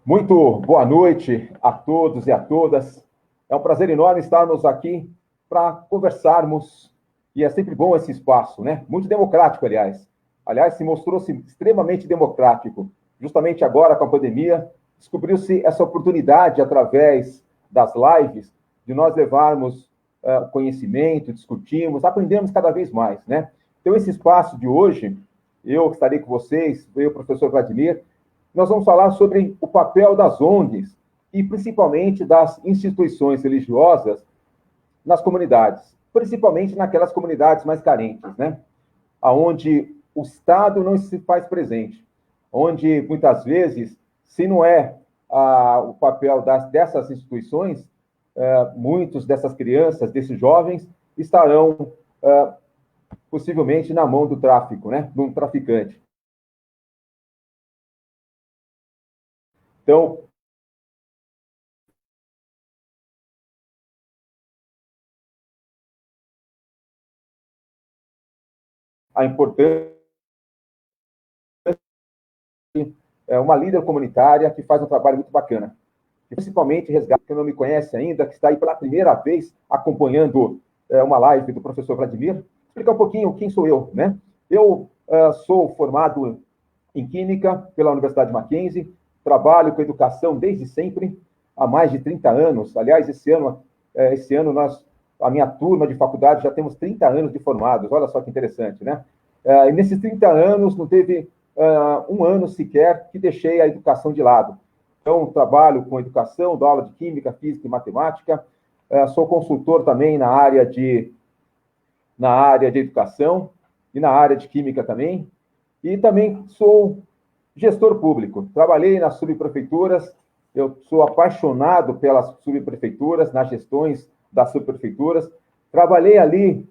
Muito boa noite a todos e a todas. É um prazer enorme estarmos aqui para conversarmos, e é sempre bom esse espaço, né? Muito democrático, aliás. Aliás, se mostrou-se extremamente democrático. Justamente agora, com a pandemia, descobriu-se essa oportunidade, através das lives, de nós levarmos conhecimento, discutirmos, aprendemos cada vez mais, né? Então, esse espaço de hoje, eu estarei com vocês, eu, professor Vladimir, nós vamos falar sobre o papel das ONGs e, principalmente, das instituições religiosas nas comunidades, principalmente naquelas comunidades mais carentes, né? Onde o Estado não se faz presente, onde, muitas vezes, se não é o papel dessas instituições, muitos dessas crianças, desses jovens, estarão possivelmente na mão do tráfico, né? De um traficante. Então, a importância é uma líder comunitária que faz um trabalho muito bacana. E principalmente, resgate, que não me conhece ainda, que está aí pela primeira vez acompanhando uma live do professor Vladimir, explicar um pouquinho quem sou eu, né? Eu sou formado em Química pela Universidade Mackenzie, trabalho com educação desde sempre, há mais de 30 anos. Aliás, esse ano a minha turma de faculdade já temos 30 anos de formados, olha só que interessante, né? E nesses 30 anos não teve um ano sequer que deixei a educação de lado. Então, trabalho com educação, dou aula de Química, Física e Matemática, sou consultor também na área de educação e na área de Química também, e também sou gestor público. Trabalhei nas subprefeituras eu sou apaixonado pelas subprefeituras, nas gestões das subprefeituras. Trabalhei ali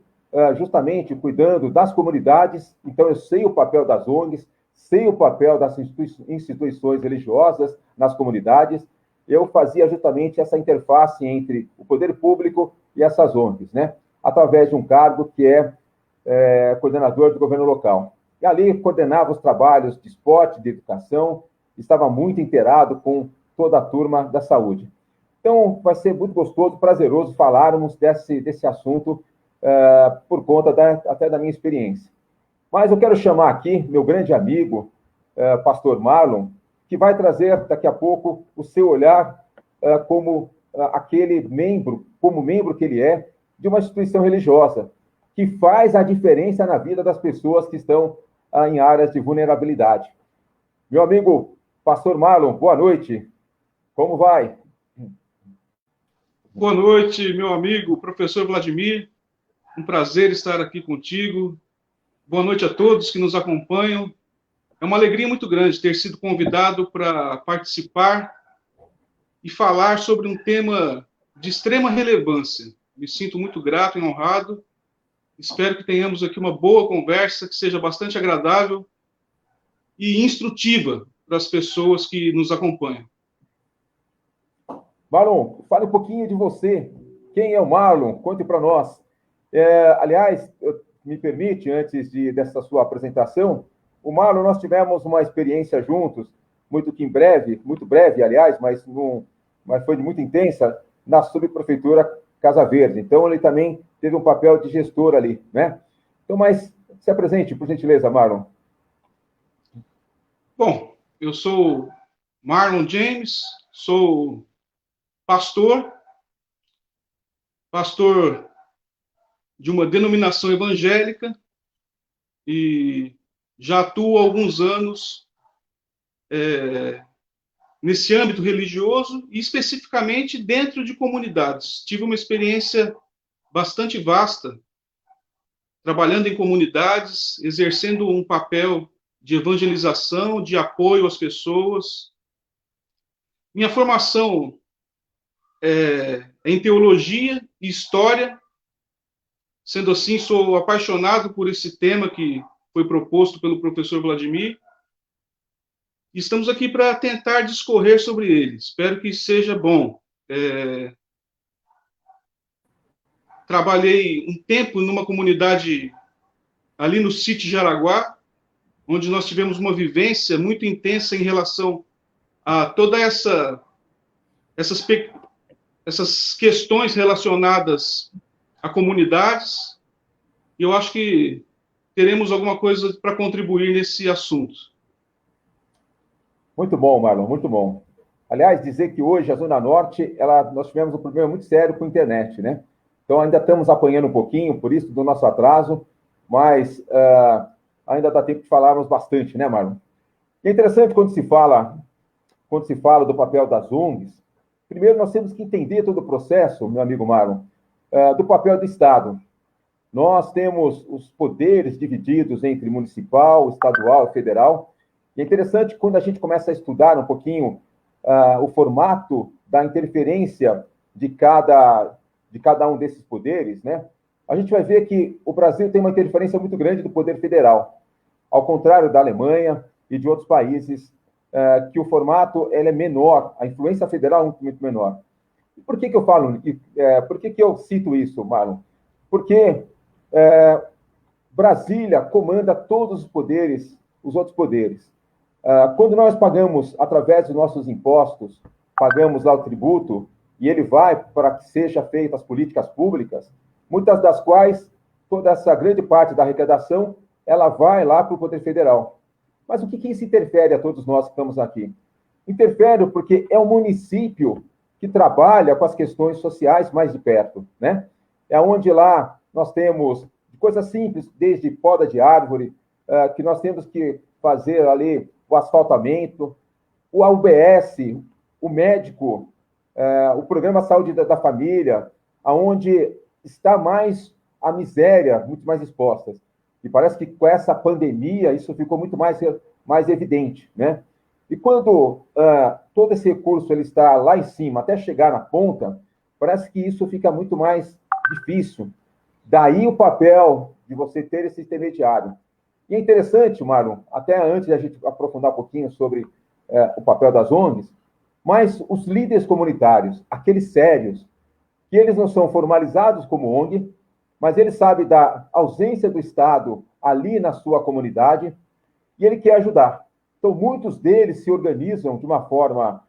justamente cuidando das comunidades, então eu sei o papel das ONGs, sei o papel das instituições religiosas nas comunidades. Eu fazia justamente essa interface entre o poder público e essas ONGs, né? Através de um cargo que é coordenador do governo local. E ali coordenava os trabalhos de esporte, de educação, estava muito inteirado com toda a turma da saúde. Então, vai ser muito gostoso, prazeroso falarmos desse assunto por conta até da minha experiência. Mas eu quero chamar aqui meu grande amigo, pastor Marlon, que vai trazer daqui a pouco o seu olhar como aquele membro, como membro que ele é, de uma instituição religiosa, que faz a diferença na vida das pessoas que estão em áreas de vulnerabilidade. Meu amigo, pastor Marlon, boa noite. Como vai? Boa noite, meu amigo, professor Vladimir. Um prazer estar aqui contigo. Boa noite a todos que nos acompanham. É uma alegria muito grande ter sido convidado para participar e falar sobre um tema de extrema relevância. Me sinto muito grato e honrado. Espero que tenhamos aqui uma boa conversa, que seja bastante agradável e instrutiva para as pessoas que nos acompanham. Marlon, fale um pouquinho de você. Quem é o Marlon? Conte para nós. Aliás, me permite, antes dessa sua apresentação, o Marlon, nós tivemos uma experiência juntos, muito breve, aliás, mas foi muito intensa, na subprefeitura Casa Verde. Então, ele também teve um papel de gestor ali, né? Então, mas se apresente, por gentileza, Marlon. Bom, eu sou Marlon James, sou pastor de uma denominação evangélica e já atuo há alguns anos nesse âmbito religioso e especificamente dentro de comunidades. Tive uma experiência bastante vasta, trabalhando em comunidades, exercendo um papel de evangelização, de apoio às pessoas. Minha formação é em teologia e história. Sendo assim, sou apaixonado por esse tema que foi proposto pelo professor Vladimir. E estamos aqui para tentar discorrer sobre ele. Espero que seja bom. Trabalhei um tempo numa comunidade ali no sítio de Araguá, onde nós tivemos uma vivência muito intensa em relação a toda essas questões relacionadas a comunidades. E eu acho que teremos alguma coisa para contribuir nesse assunto. Muito bom, Marlon, muito bom. Aliás, dizer que hoje a Zona Norte, nós tivemos um problema muito sério com a internet, né? Então, ainda estamos apanhando um pouquinho, por isso, do nosso atraso, mas ainda dá tempo de falarmos bastante, né, Marlon? E é interessante quando se fala do papel das ONGs, primeiro nós temos que entender todo o processo, meu amigo Marlon, do papel do Estado. Nós temos os poderes divididos entre municipal, estadual e federal, e é interessante quando a gente começa a estudar um pouquinho o formato da interferência de cada um desses poderes, né? A gente vai ver que o Brasil tem uma interferência muito grande do poder federal, ao contrário da Alemanha e de outros países, que o formato ele é menor, a influência federal é muito menor. E por que eu falo, por que eu cito isso, Marlon? Porque Brasília comanda todos os poderes, os outros poderes. Quando nós pagamos, através dos nossos impostos, pagamos lá o tributo, e ele vai para que sejam feitas as políticas públicas, muitas das quais, toda essa grande parte da arrecadação, ela vai lá para o Poder Federal. Mas o que isso interfere a todos nós que estamos aqui? Interfere porque é o município que trabalha com as questões sociais mais de perto, né? É onde lá nós temos coisas simples, desde poda de árvore, que nós temos que fazer ali o asfaltamento, o UBS, o médico, o programa Saúde da Família, aonde está mais a miséria, muito mais expostas. E parece que com essa pandemia isso ficou muito mais evidente, né? E quando todo esse recurso ele está lá em cima até chegar na ponta, parece que isso fica muito mais difícil. Daí o papel de você ter esse intermediário. E é interessante, Marlon, até antes de a gente aprofundar um pouquinho sobre o papel das ONGs, mas os líderes comunitários, aqueles sérios, que eles não são formalizados como ONG, mas ele sabe da ausência do Estado ali na sua comunidade e ele quer ajudar. Então, muitos deles se organizam de uma forma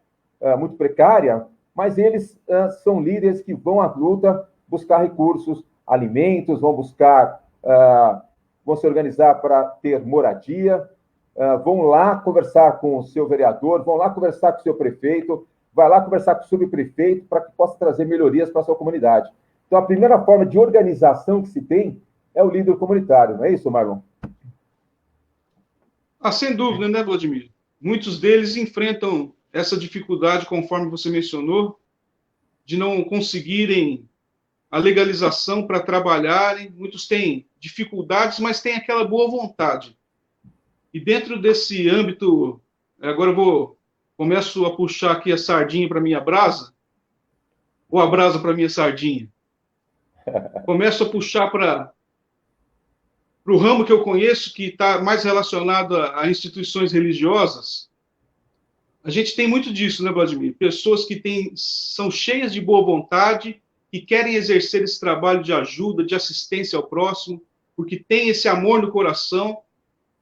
muito precária, mas eles são líderes que vão à luta buscar recursos, alimentos, vão se organizar para ter moradia, vão lá conversar com o seu vereador, vão lá conversar com o seu prefeito, vai lá conversar com o subprefeito para que possa trazer melhorias para a sua comunidade. Então, a primeira forma de organização que se tem é o líder comunitário, não é isso, Marlon? Sem dúvida, né, Vladimir? Muitos deles enfrentam essa dificuldade, conforme você mencionou, de não conseguirem a legalização para trabalharem. Muitos têm dificuldades, mas têm aquela boa vontade. E dentro desse âmbito, agora começo a puxar aqui a sardinha para minha brasa, ou a brasa para minha sardinha. Começo a puxar para o ramo que eu conheço, que está mais relacionado a instituições religiosas. A gente tem muito disso, né, Vladimir? Pessoas que são cheias de boa vontade e querem exercer esse trabalho de ajuda, de assistência ao próximo, porque tem esse amor no coração,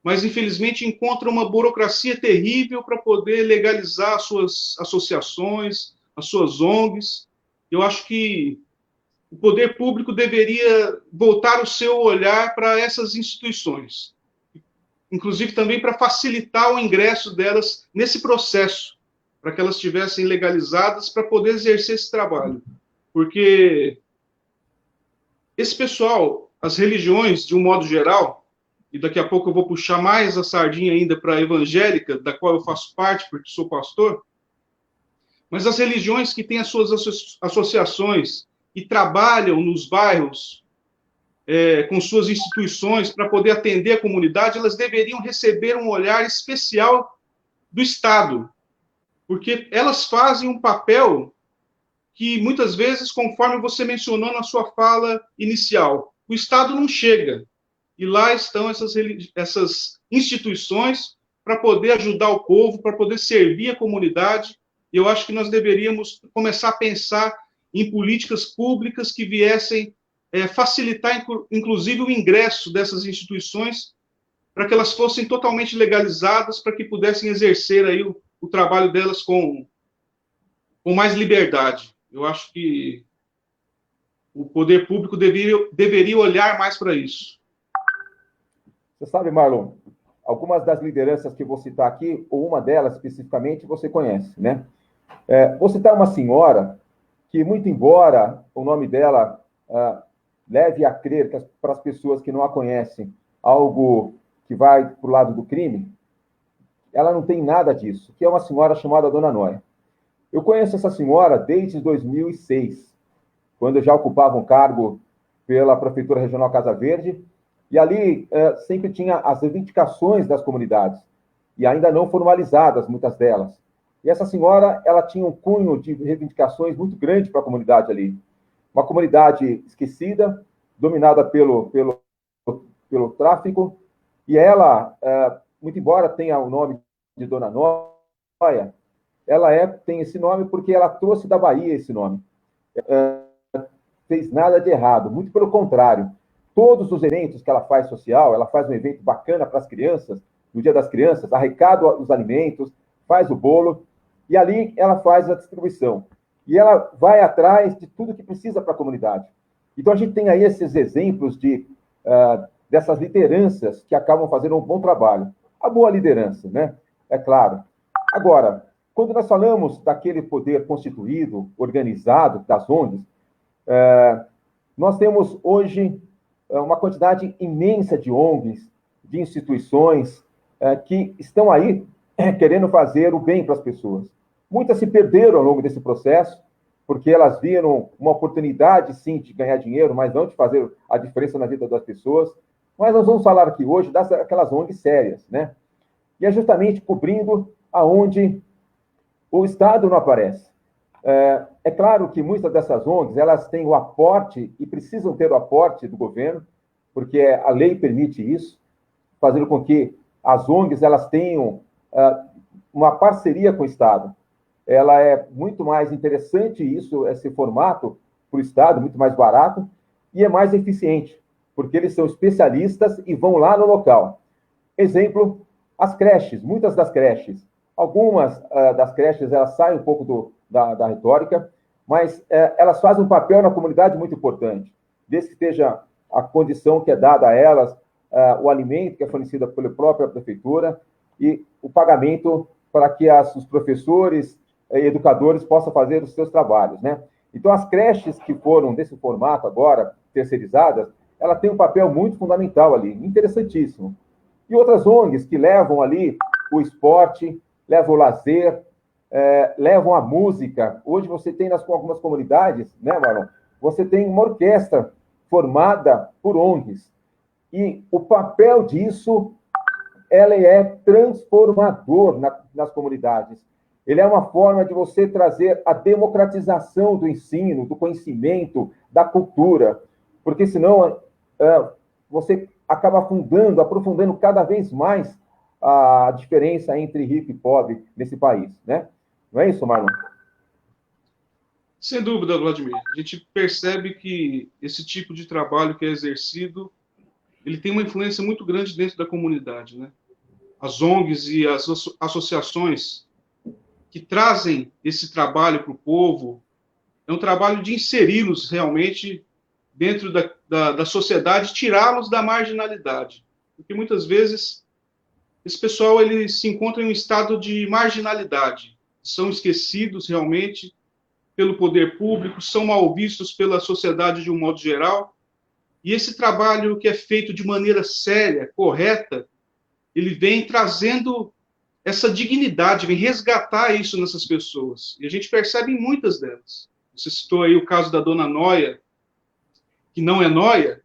mas infelizmente encontram uma burocracia terrível para poder legalizar as suas associações, as suas ONGs. Eu acho que o poder público deveria voltar o seu olhar para essas instituições, inclusive também para facilitar o ingresso delas nesse processo, para que elas estivessem legalizadas para poder exercer esse trabalho. Porque esse pessoal, as religiões, de um modo geral, e daqui a pouco eu vou puxar mais a sardinha ainda para a evangélica, da qual eu faço parte, porque sou pastor, mas as religiões que têm as suas associações e trabalham nos bairros com suas instituições para poder atender a comunidade, elas deveriam receber um olhar especial do Estado, porque elas fazem um papel que muitas vezes, conforme você mencionou na sua fala inicial, o Estado não chega. E lá estão essas instituições para poder ajudar o povo, para poder servir a comunidade. E eu acho que nós deveríamos começar a pensar em políticas públicas que viessem facilitar, inclusive, o ingresso dessas instituições para que elas fossem totalmente legalizadas, para que pudessem exercer aí o trabalho delas com mais liberdade. Eu acho que o poder público deveria olhar mais para isso. Você sabe, Marlon, algumas das lideranças que vou citar aqui, ou uma delas especificamente, você conhece, né? Vou citar uma senhora que, muito embora o nome dela leve a crer que para as pessoas que não a conhecem algo que vai para o lado do crime, ela não tem nada disso, que é uma senhora chamada Dona Nóia. Eu conheço essa senhora desde 2006, quando eu já ocupava um cargo pela Prefeitura Regional Casa Verde, e ali sempre tinha as reivindicações das comunidades, e ainda não formalizadas, muitas delas. E essa senhora, ela tinha um cunho de reivindicações muito grande para a comunidade ali. Uma comunidade esquecida, dominada pelo tráfico, e ela, muito embora tenha o nome de Dona Nóia, ela tem esse nome porque ela trouxe da Bahia esse nome. Fez nada de errado, muito pelo contrário. Todos os eventos que ela faz social, ela faz um evento bacana para as crianças, no Dia das Crianças, arrecada os alimentos, faz o bolo, e ali ela faz a distribuição. E ela vai atrás de tudo que precisa para a comunidade. Então, a gente tem aí esses exemplos dessas lideranças que acabam fazendo um bom trabalho. A boa liderança, né? É claro. Agora, quando nós falamos daquele poder constituído, organizado, das ONGs, nós temos hoje uma quantidade imensa de ONGs, de instituições que estão aí querendo fazer o bem para as pessoas. Muitas se perderam ao longo desse processo, porque elas viram uma oportunidade, sim, de ganhar dinheiro, mas não de fazer a diferença na vida das pessoas. Mas nós vamos falar aqui hoje daquelas ONGs sérias, né? E é justamente cobrindo aonde o Estado não aparece. É claro que muitas dessas ONGs, elas têm o aporte, e precisam ter o aporte do governo, porque a lei permite isso, fazendo com que as ONGs elas tenham uma parceria com o Estado. Ela é muito mais interessante isso, esse formato, para o Estado, muito mais barato, e é mais eficiente, porque eles são especialistas e vão lá no local. Exemplo, as creches, muitas das creches. Algumas das creches, elas saem um pouco da retórica, mas elas fazem um papel na comunidade muito importante, desde que esteja a condição que é dada a elas, o alimento que é fornecido pela própria prefeitura e o pagamento para que os professores e educadores possam fazer os seus trabalhos, né? Então, as creches que foram desse formato agora, terceirizadas, ela tem um papel muito fundamental ali, interessantíssimo. E outras ONGs que levam ali o esporte, levam o lazer, levam a música. Hoje você tem algumas comunidades, né, Marlon? Você tem uma orquestra formada por ONGs. E o papel disso, ela é transformador nas comunidades. Ele é uma forma de você trazer a democratização do ensino, do conhecimento, da cultura, porque senão você acaba aprofundando cada vez mais a diferença entre rico e pobre nesse país, né? Não é isso, Marlon? Sem dúvida, Vladimir. A gente percebe que esse tipo de trabalho que é exercido, ele tem uma influência muito grande dentro da comunidade, né? As ONGs e as associações que trazem esse trabalho para o povo, é um trabalho de inseri-los realmente dentro da sociedade, tirá-los da marginalidade. Porque muitas vezes esse pessoal ele se encontra em um estado de marginalidade, são esquecidos realmente pelo poder público, são mal vistos pela sociedade de um modo geral, e esse trabalho que é feito de maneira séria, correta, ele vem trazendo essa dignidade, vem resgatar isso nessas pessoas. E a gente percebe em muitas delas. Você citou aí o caso da dona Noia, que não é Noia,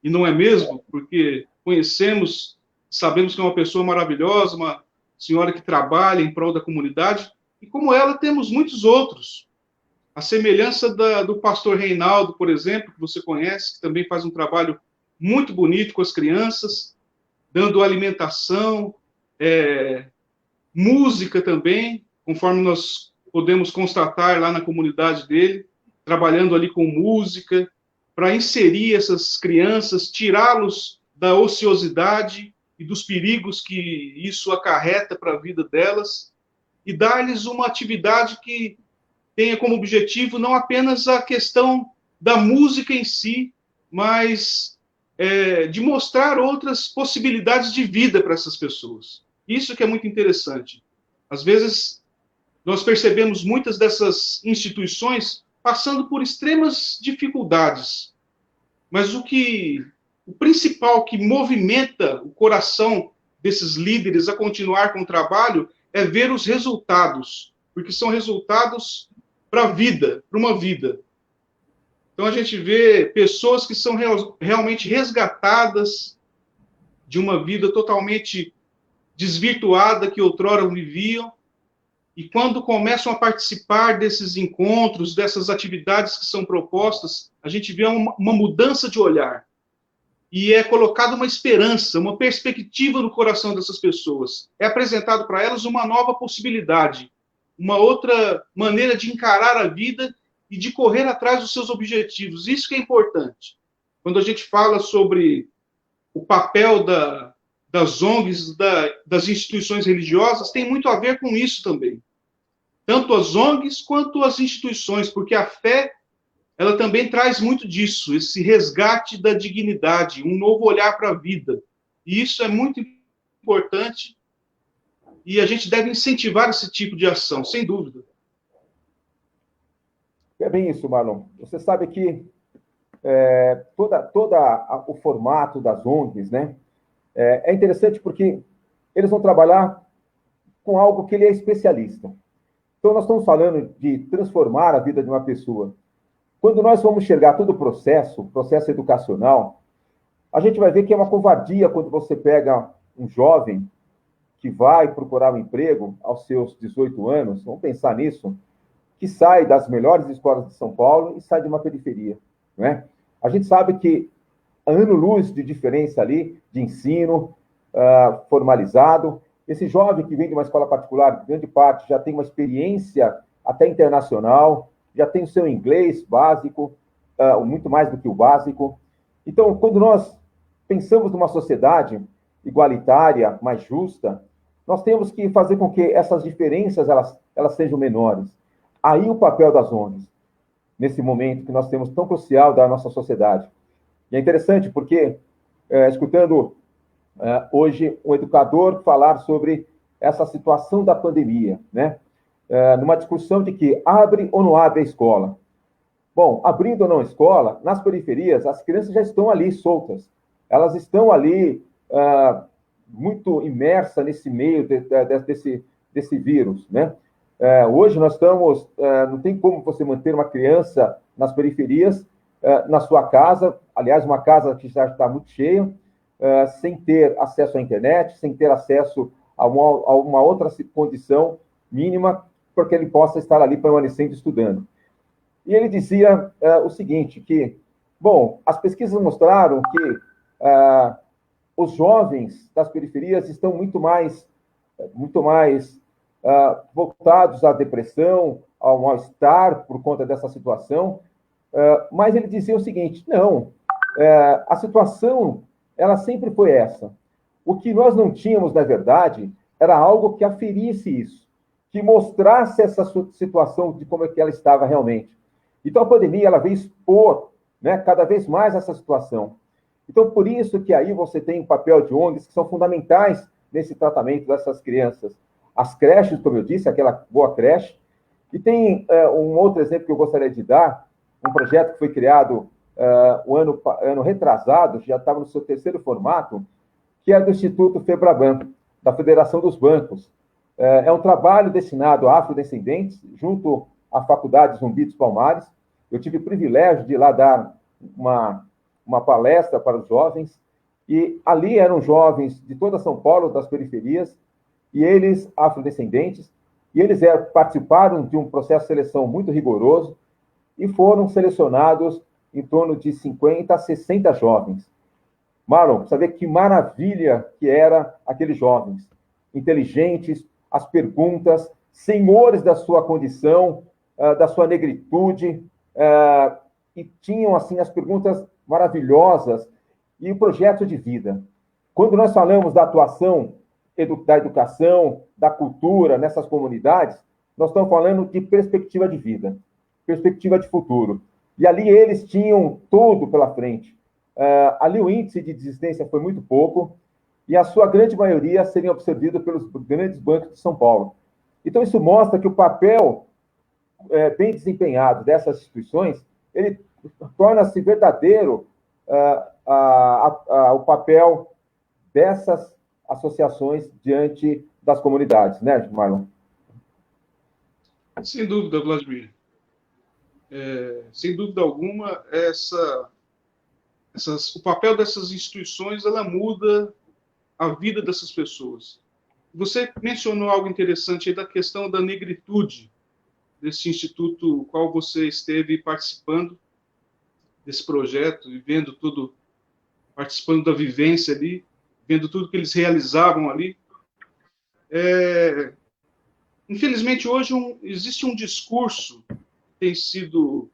e não é mesmo, porque conhecemos, sabemos que é uma pessoa maravilhosa, uma senhora que trabalha em prol da comunidade, e como ela temos muitos outros. A semelhança do pastor Reinaldo, por exemplo, que você conhece, que também faz um trabalho muito bonito com as crianças, dando alimentação, música também, conforme nós podemos constatar lá na comunidade dele, trabalhando ali com música, para inserir essas crianças, tirá-los da ociosidade e dos perigos que isso acarreta para a vida delas, e dar-lhes uma atividade que tenha como objetivo não apenas a questão da música em si, mas de mostrar outras possibilidades de vida para essas pessoas. Isso que é muito interessante. Às vezes, nós percebemos muitas dessas instituições passando por extremas dificuldades, mas o principal que movimenta o coração desses líderes a continuar com o trabalho é ver os resultados, porque são resultados para a vida, para uma vida. Então a gente vê pessoas que são realmente resgatadas de uma vida totalmente desvirtuada que outrora viviam, e quando começam a participar desses encontros, dessas atividades que são propostas, a gente vê uma mudança de olhar. E é colocada uma esperança, uma perspectiva no coração dessas pessoas. É apresentado para elas uma nova possibilidade, uma outra maneira de encarar a vida e de correr atrás dos seus objetivos. Isso que é importante. Quando a gente fala sobre o papel das ONGs, das instituições religiosas, tem muito a ver com isso também. Tanto as ONGs quanto as instituições, porque a fé, ela também traz muito disso, esse resgate da dignidade, um novo olhar para a vida. E isso é muito importante e a gente deve incentivar esse tipo de ação, sem dúvida. É bem isso, Marlon. Você sabe que o formato das ONGs, né, é interessante porque eles vão trabalhar com algo que ele é especialista. Então, nós estamos falando de transformar a vida de uma pessoa. Quando nós vamos enxergar todo o processo educacional, a gente vai ver que é uma covardia quando você pega um jovem que vai procurar um emprego aos seus 18 anos, vamos pensar nisso, que sai das melhores escolas de São Paulo e sai de uma periferia, não é? A gente sabe que ano-luz de diferença ali, de ensino formalizado. Esse jovem que vem de uma escola particular, grande parte, já tem uma experiência até internacional, já tem o seu inglês básico, muito mais do que o básico. Então, quando nós pensamos numa sociedade igualitária, mais justa, nós temos que fazer com que essas diferenças elas sejam menores. Aí o papel das ONGs, nesse momento que nós temos tão crucial da nossa sociedade. E é interessante porque, escutando hoje um educador falar sobre essa situação da pandemia, né? Numa discussão de que abre ou não abre a escola. Bom, abrindo ou não a escola, nas periferias, as crianças já estão ali soltas. Elas estão ali muito imersas nesse meio desse vírus, né? Hoje nós estamos, não tem como você manter uma criança nas periferias, na sua casa, aliás, uma casa que já está muito cheia, sem ter acesso à internet, sem ter acesso a uma outra condição mínima para que ele possa estar ali permanecendo estudando. E ele dizia o seguinte, que, bom, as pesquisas mostraram que os jovens das periferias estão muito mais voltados à depressão, ao mal-estar por conta dessa situação, mas ele dizia o seguinte, não, a situação, ela sempre foi essa. O que nós não tínhamos, na verdade, era algo que aferisse isso, que mostrasse essa situação de como é que ela estava realmente. Então, a pandemia, ela veio expor, né, cada vez mais essa situação. Então, por isso que aí você tem o papel de ONGs que são fundamentais nesse tratamento dessas crianças. As creches, como eu disse, aquela boa creche. E tem um outro exemplo que eu gostaria de dar, um projeto que foi criado o ano retrasado, já estava no seu terceiro formato, que é do Instituto Febraban, da Federação dos Bancos. É um trabalho destinado a afrodescendentes, junto à Faculdade Zumbi dos Palmares. Eu tive o privilégio de ir lá dar uma palestra para os jovens, e ali eram jovens de toda São Paulo, das periferias, e eles, afrodescendentes, e eles participaram de um processo de seleção muito rigoroso, e foram selecionados em torno de 50 a 60 jovens. Marlon, você vê que maravilha que eram aqueles jovens, inteligentes, as perguntas, senhores da sua condição, da sua negritude, e tinham, assim, as perguntas maravilhosas e o projeto de vida. Quando nós falamos da atuação da educação, da cultura nessas comunidades, nós estamos falando de perspectiva de vida, perspectiva de futuro. E ali eles tinham tudo pela frente. Ali o índice de desistência foi muito pouco, e a sua grande maioria seriam absorvidos pelos grandes bancos de São Paulo. Então, isso mostra que o papel bem desempenhado dessas instituições, ele torna-se verdadeiro o papel dessas associações diante das comunidades, né, Marlon? Sem dúvida, Vladimir. Sem dúvida alguma, o papel dessas instituições, ela muda a vida dessas pessoas. Você mencionou algo interessante aí da questão da negritude desse instituto, qual você esteve participando desse projeto e vendo tudo, participando da vivência ali, vendo tudo que eles realizavam ali. Infelizmente, hoje existe um discurso que tem sido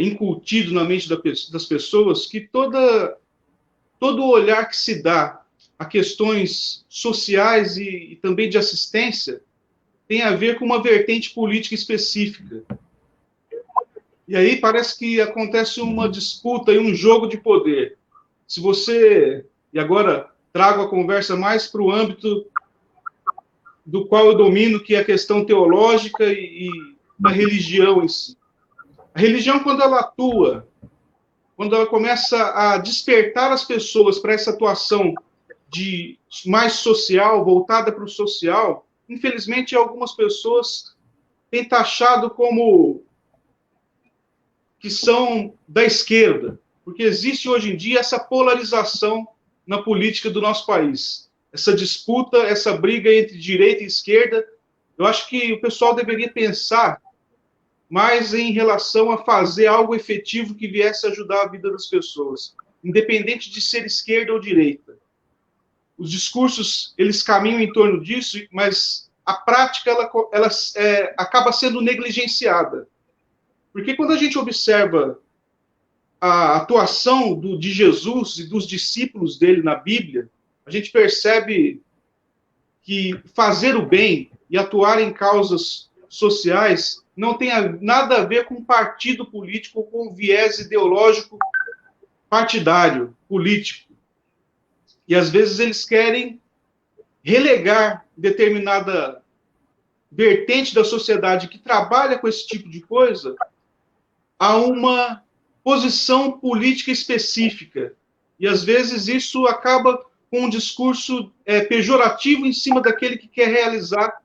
incutido na mente das pessoas, que todo o olhar que se dá a questões sociais e também de assistência tem a ver com uma vertente política específica. E aí parece que acontece uma disputa e um jogo de poder. E agora trago a conversa mais para o âmbito do qual eu domino, que é a questão teológica e da religião em si. A religião, quando ela atua, quando ela começa a despertar as pessoas para essa atuação mais social, voltada para o social, infelizmente, algumas pessoas têm taxado como que são da esquerda, porque existe hoje em dia essa polarização na política do nosso país. essa disputa, essa briga entre direita e esquerda. Eu acho que o pessoal deveria pensar mais em relação a fazer algo efetivo que viesse ajudar a vida das pessoas, independente de ser esquerda ou direita. Os discursos, eles caminham em torno disso, mas a prática, ela acaba sendo negligenciada. Porque quando a gente observa a atuação de Jesus e dos discípulos dele na Bíblia, a gente percebe que fazer o bem e atuar em causas sociais não tem nada a ver com partido político ou com viés ideológico partidário, político. E às vezes eles querem relegar determinada vertente da sociedade que trabalha com esse tipo de coisa a uma posição política específica. E às vezes isso acaba com um discurso pejorativo em cima daquele que quer realizar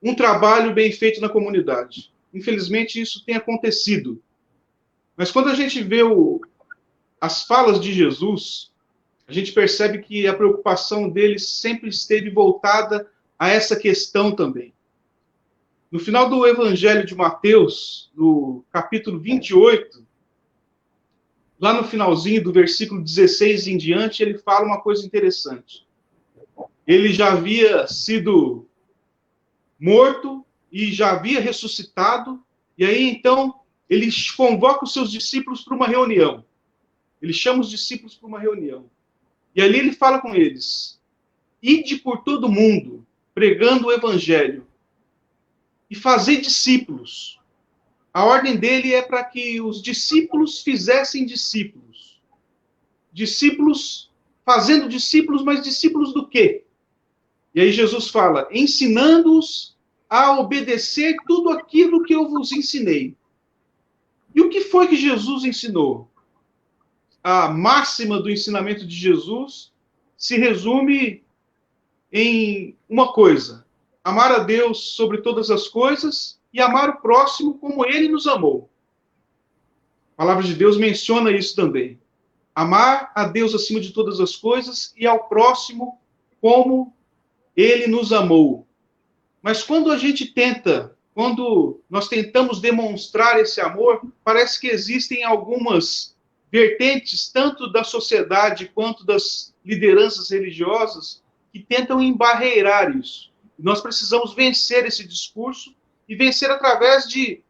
um trabalho bem feito na comunidade. Infelizmente, isso tem acontecido. Mas quando a gente vê as falas de Jesus, a gente percebe que a preocupação dele sempre esteve voltada a essa questão também. No final do Evangelho de Mateus, no capítulo 28, lá no finalzinho do versículo 16 em diante, ele fala uma coisa interessante. Ele já havia sido morto e já havia ressuscitado, e aí então ele convoca os seus discípulos para uma reunião. Ele chama os discípulos para uma reunião. E ali ele fala com eles: ide por todo mundo, pregando o evangelho, e fazei discípulos. A ordem dele é para que os discípulos fizessem discípulos. Discípulos, fazendo discípulos, mas discípulos do quê? E aí Jesus fala: ensinando-os a obedecer tudo aquilo que eu vos ensinei. E o que foi que Jesus ensinou? A máxima do ensinamento de Jesus se resume em uma coisa: amar a Deus sobre todas as coisas e amar o próximo como ele nos amou. A palavra de Deus menciona isso também. Amar a Deus acima de todas as coisas e ao próximo como ele nos amou. Mas quando nós tentamos demonstrar esse amor, parece que existem algumas vertentes, tanto da sociedade quanto das lideranças religiosas, que tentam embarreirar isso. Nós precisamos vencer esse discurso e vencer através de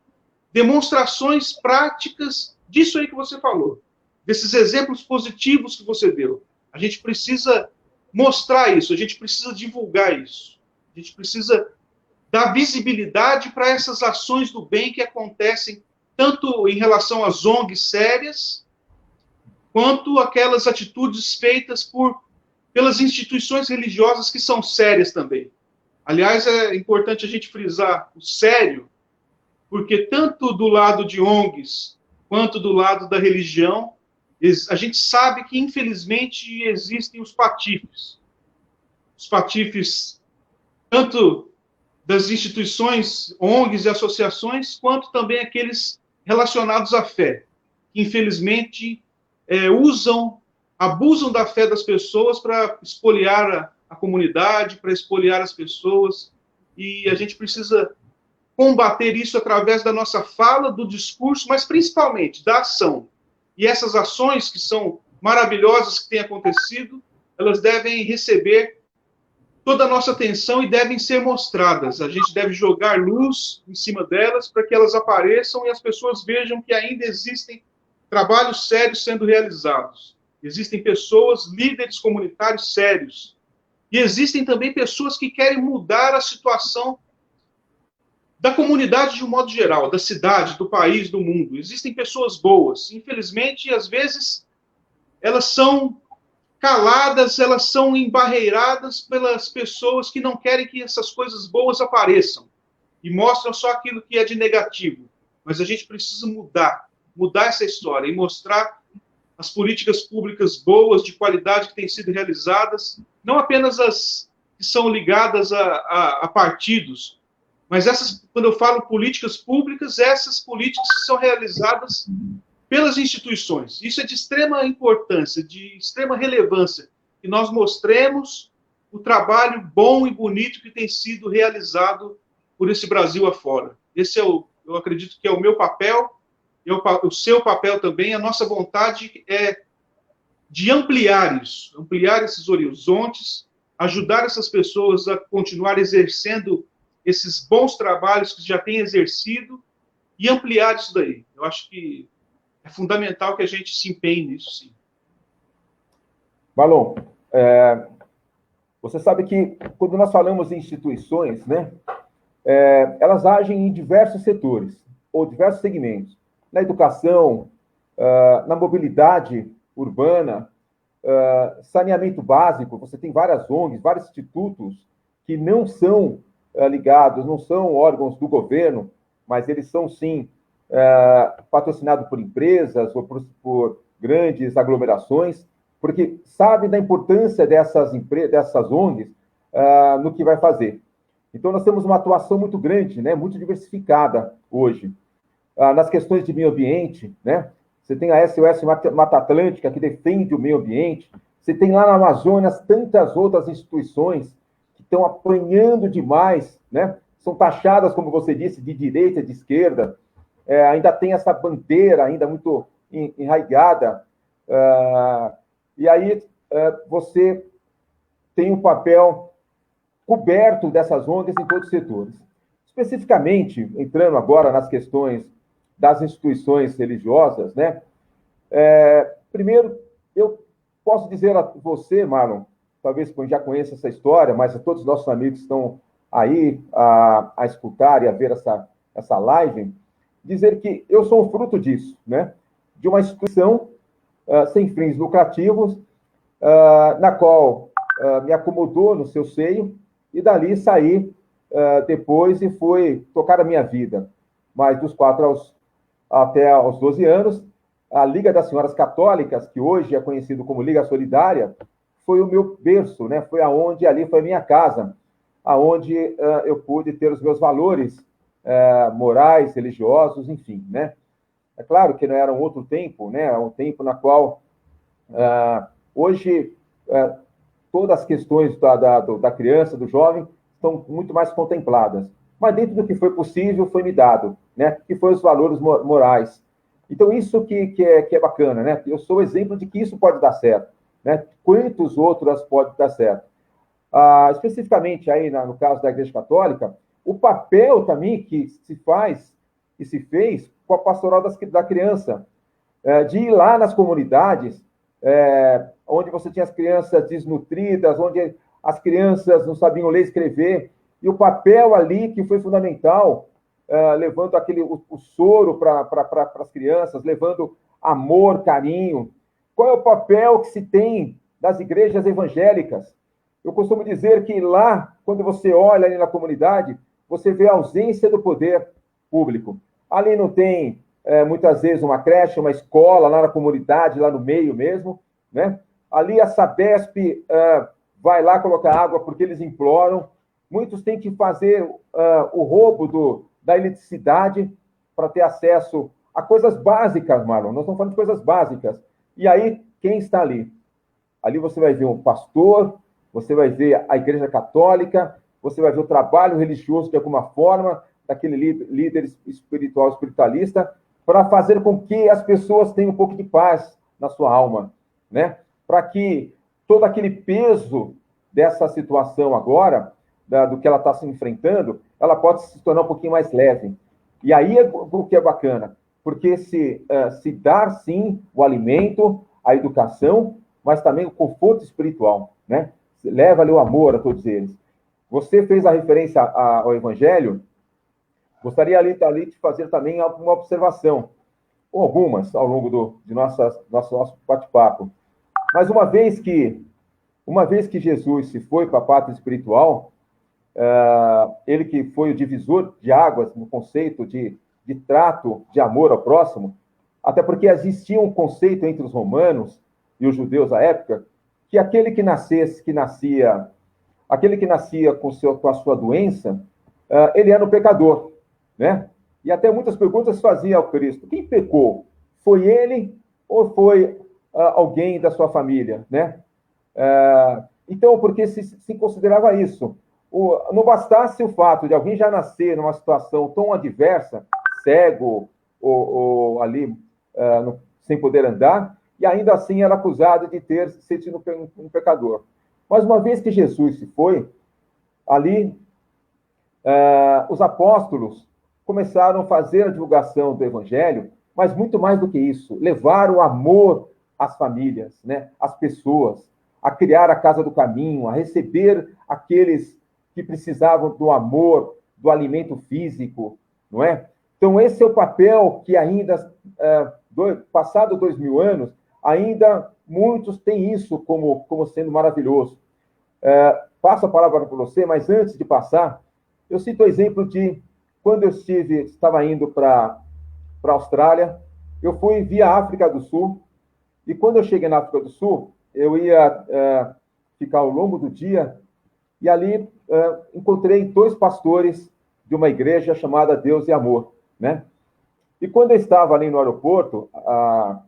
demonstrações práticas disso aí que você falou, desses exemplos positivos que você deu. A gente precisa mostrar isso, a gente precisa divulgar isso, a gente precisa dar visibilidade para essas ações do bem que acontecem tanto em relação às ONGs sérias, quanto aquelas atitudes feitas pelas instituições religiosas que são sérias também. Aliás, é importante a gente frisar o sério, porque tanto do lado de ONGs, quanto do lado da religião, a gente sabe que, infelizmente, existem os patifes. Os patifes, tanto das instituições, ONGs e associações, quanto também aqueles relacionados à fé, que, infelizmente, abusam da fé das pessoas para espoliar a comunidade, para espoliar as pessoas, e a gente precisa combater isso através da nossa fala, do discurso, mas principalmente da ação. E essas ações que são maravilhosas que têm acontecido, elas devem receber toda a nossa atenção e devem ser mostradas. A gente deve jogar luz em cima delas para que elas apareçam e as pessoas vejam que ainda existem trabalhos sérios sendo realizados. Existem pessoas, líderes comunitários sérios. E existem também pessoas que querem mudar a situação da comunidade de um modo geral, da cidade, do país, do mundo. Existem pessoas boas. Infelizmente, às vezes, elas são caladas, elas são embarreiradas pelas pessoas que não querem que essas coisas boas apareçam e mostram só aquilo que é de negativo. Mas a gente precisa mudar essa história e mostrar as políticas públicas boas, de qualidade, que têm sido realizadas, não apenas as que são ligadas a partidos, mas essas, quando eu falo políticas públicas, essas políticas que são realizadas pelas instituições. Isso é de extrema importância, de extrema relevância, que nós mostremos o trabalho bom e bonito que tem sido realizado por esse Brasil afora. Esse eu acredito que é o meu papel, o seu papel também. A nossa vontade é de ampliar isso, ampliar esses horizontes, ajudar essas pessoas a continuar exercendo esses bons trabalhos que já têm exercido e ampliar isso daí. Eu acho que é fundamental que a gente se empenhe nisso, sim. Marlon, você sabe que quando nós falamos em instituições, né, elas agem em diversos setores, ou diversos segmentos. Na educação, na mobilidade urbana, saneamento básico, você tem várias ONGs, vários institutos que não são ligados, não são órgãos do governo, mas eles são, sim, patrocinados por empresas ou por grandes aglomerações, porque sabe da importância dessas ONGs no que vai fazer. Então, nós temos uma atuação muito grande, né, muito diversificada hoje. Nas questões de meio ambiente, né? Você tem a SOS Mata Atlântica, que defende o meio ambiente. Você tem lá na Amazonas tantas outras instituições que estão apanhando demais, né? São taxadas, como você disse, de direita, de esquerda. Ainda tem essa bandeira ainda muito enraizada. E aí você tem um papel coberto dessas ONGs em todos os setores. Especificamente, entrando agora nas questões das instituições religiosas, né? Primeiro, eu posso dizer a você, Marlon, talvez já conheça essa história, mas a todos os nossos amigos que estão aí a escutar e a ver essa live, dizer que eu sou um fruto disso, né? De uma instituição sem fins lucrativos, na qual me acomodou no seu seio, e dali saí depois e fui tocar a minha vida. Mas dos 4 até aos 12 anos, a Liga das Senhoras Católicas, que hoje é conhecido como Liga Solidária, foi o meu berço, né? Foi aonde ali foi a minha casa, aonde eu pude ter os meus valores morais, religiosos, enfim, né? É claro que não era um outro tempo, né? Um tempo na qual hoje todas as questões da criança, do jovem, estão muito mais contempladas. Mas dentro do que foi possível, foi me dado, né? Que foi os valores morais. Então, isso que é bacana, né? Eu sou exemplo de que isso pode dar certo, né? Quantos outros podem dar certo? Especificamente aí no caso da Igreja Católica, o papel também que se faz e se fez com a pastoral da criança, de ir lá nas comunidades, onde você tinha as crianças desnutridas, onde as crianças não sabiam ler e escrever, e o papel ali que foi fundamental, levando o soro para as crianças, levando amor, carinho. Qual é o papel que se tem das igrejas evangélicas? Eu costumo dizer que lá, quando você olha ali na comunidade, você vê a ausência do poder público. Ali não tem, muitas vezes, uma creche, uma escola, lá na comunidade, lá no meio mesmo, né? Ali a Sabesp vai lá colocar água porque eles imploram. Muitos têm que fazer o roubo da eletricidade para ter acesso a coisas básicas, Marlon. Nós estamos falando de coisas básicas. E aí, quem está ali? Ali você vai ver um pastor, você vai ver a Igreja Católica, você vai ver o trabalho religioso, de alguma forma, daquele líder espiritual, espiritualista, para fazer com que as pessoas tenham um pouco de paz na sua alma, né? Para que todo aquele peso dessa situação agora, do que ela está se enfrentando, ela pode se tornar um pouquinho mais leve. E aí o que é bacana, porque se dar, sim, o alimento, a educação, mas também o conforto espiritual, né? Leva ali o amor a todos eles. Você fez a referência ao Evangelho, gostaria ali de fazer também uma observação, ou algumas, ao longo de nosso bate-papo. Mas uma vez que Jesus se foi para a pátria espiritual, ele que foi o divisor de águas no conceito de trato, de amor ao próximo, até porque existia um conceito entre os romanos e os judeus à época, que aquele que nascia com a sua doença, ele era um pecador, né? E até muitas perguntas fazia ao Cristo: quem pecou? Foi ele ou foi alguém da sua família, né? Então, porque se considerava isso. Não bastasse o fato de alguém já nascer numa situação tão adversa, cego, ou ali, sem poder andar, e ainda assim era acusado de ter sido um pecador. Mas uma vez que Jesus se foi, ali, os apóstolos começaram a fazer a divulgação do evangelho, mas muito mais do que isso, levar o amor às famílias, né, às pessoas, a criar a casa do caminho, a receber aqueles que precisavam do amor, do alimento físico, não é? Então, esse é o papel que ainda, passado 2000 anos, ainda muitos têm isso como sendo maravilhoso. Passo a palavra para você, mas antes de passar, eu cito o exemplo de quando eu estava indo para a Austrália, eu fui via África do Sul, e quando eu cheguei na África do Sul, eu ia ficar ao longo do dia, e ali encontrei 2 pastores de uma igreja chamada Deus e Amor, né? E quando eu estava ali no aeroporto, a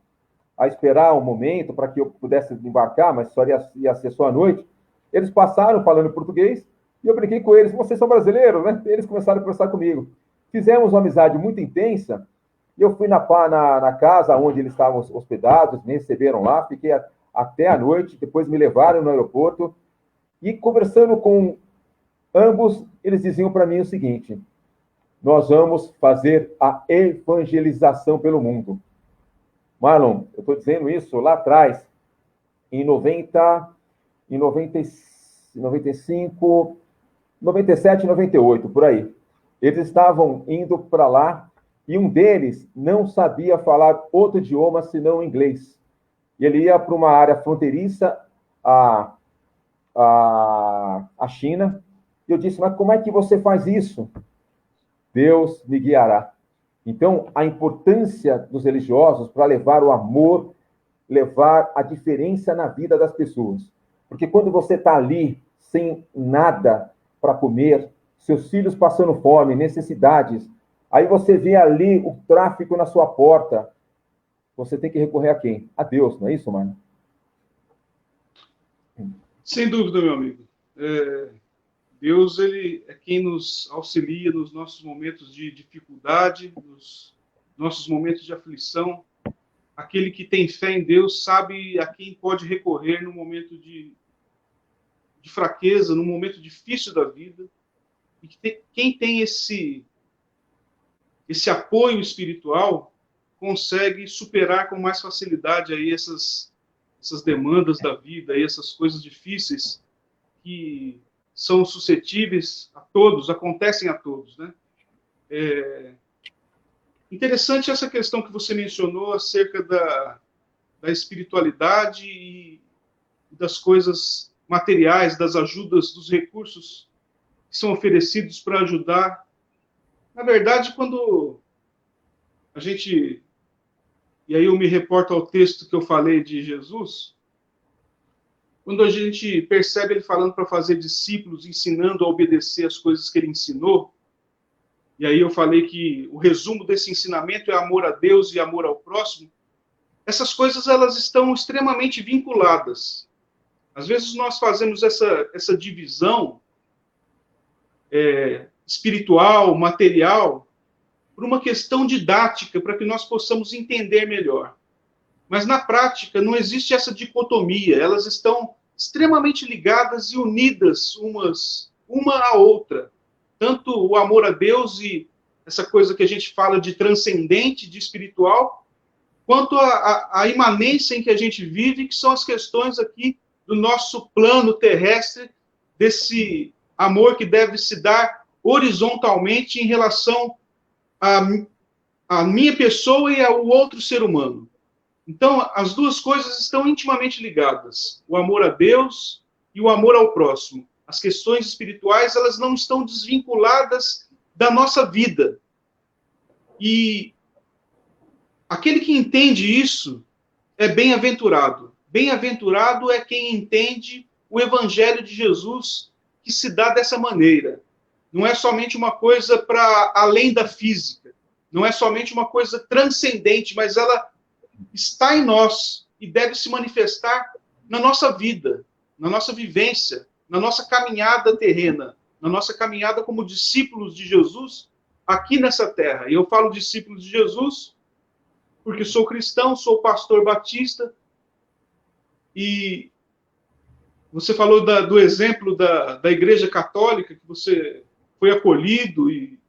esperar um momento para que eu pudesse embarcar, mas só ia ser só à noite, eles passaram falando português, e eu brinquei com eles, vocês são brasileiros, né? Eles começaram a conversar comigo. Fizemos uma amizade muito intensa, e eu fui na casa onde eles estavam hospedados, me receberam lá, fiquei até a noite, depois me levaram no aeroporto, e conversando com ambos, eles diziam para mim o seguinte: nós vamos fazer a evangelização pelo mundo. Marlon, eu estou dizendo isso lá atrás, em 95, 97, 98, por aí. Eles estavam indo para lá e um deles não sabia falar outro idioma senão inglês. E ele ia para uma área fronteiriça à China. E eu disse, mas como é que você faz isso? Deus me guiará. Então, a importância dos religiosos para levar o amor, levar a diferença na vida das pessoas. Porque quando você está ali sem nada para comer, seus filhos passando fome, necessidades, aí você vê ali o tráfico na sua porta, você tem que recorrer a quem? A Deus, não é isso, mano? Sem dúvida, meu amigo. Deus, ele é quem nos auxilia nos nossos momentos de dificuldade, nos nossos momentos de aflição. Aquele que tem fé em Deus sabe a quem pode recorrer no momento de fraqueza, no momento difícil da vida. E quem tem esse apoio espiritual consegue superar com mais facilidade aí essas demandas da vida, aí essas coisas difíceis que são suscetíveis a todos, acontecem a todos, né? Interessante essa questão que você mencionou acerca da espiritualidade e das coisas materiais, das ajudas, dos recursos que são oferecidos para ajudar. Na verdade, quando a gente... E aí eu me reporto ao texto que eu falei de Jesus, quando a gente percebe ele falando para fazer discípulos, ensinando a obedecer as coisas que ele ensinou, e aí eu falei que o resumo desse ensinamento é amor a Deus e amor ao próximo, essas coisas elas estão extremamente vinculadas. Às vezes nós fazemos essa divisão espiritual, material, por uma questão didática, para que nós possamos entender melhor. Mas na prática não existe essa dicotomia, elas estão extremamente ligadas e unidas uma à outra. Tanto o amor a Deus e essa coisa que a gente fala de transcendente, de espiritual, quanto a imanência em que a gente vive, que são as questões aqui do nosso plano terrestre, desse amor que deve se dar horizontalmente em relação à minha pessoa e ao outro ser humano. Então, as duas coisas estão intimamente ligadas, o amor a Deus e o amor ao próximo. As questões espirituais, elas não estão desvinculadas da nossa vida. E aquele que entende isso é bem-aventurado. Bem-aventurado é quem entende o Evangelho de Jesus, que se dá dessa maneira. Não é somente uma coisa para além da física, não é somente uma coisa transcendente, mas ela está em nós e deve se manifestar na nossa vida. na nossa vivência, na nossa caminhada terrena, na nossa caminhada como discípulos de Jesus aqui nessa terra. E eu falo discípulos de Jesus porque sou cristão, sou pastor batista, e você falou do exemplo da Igreja Católica, que você foi acolhido e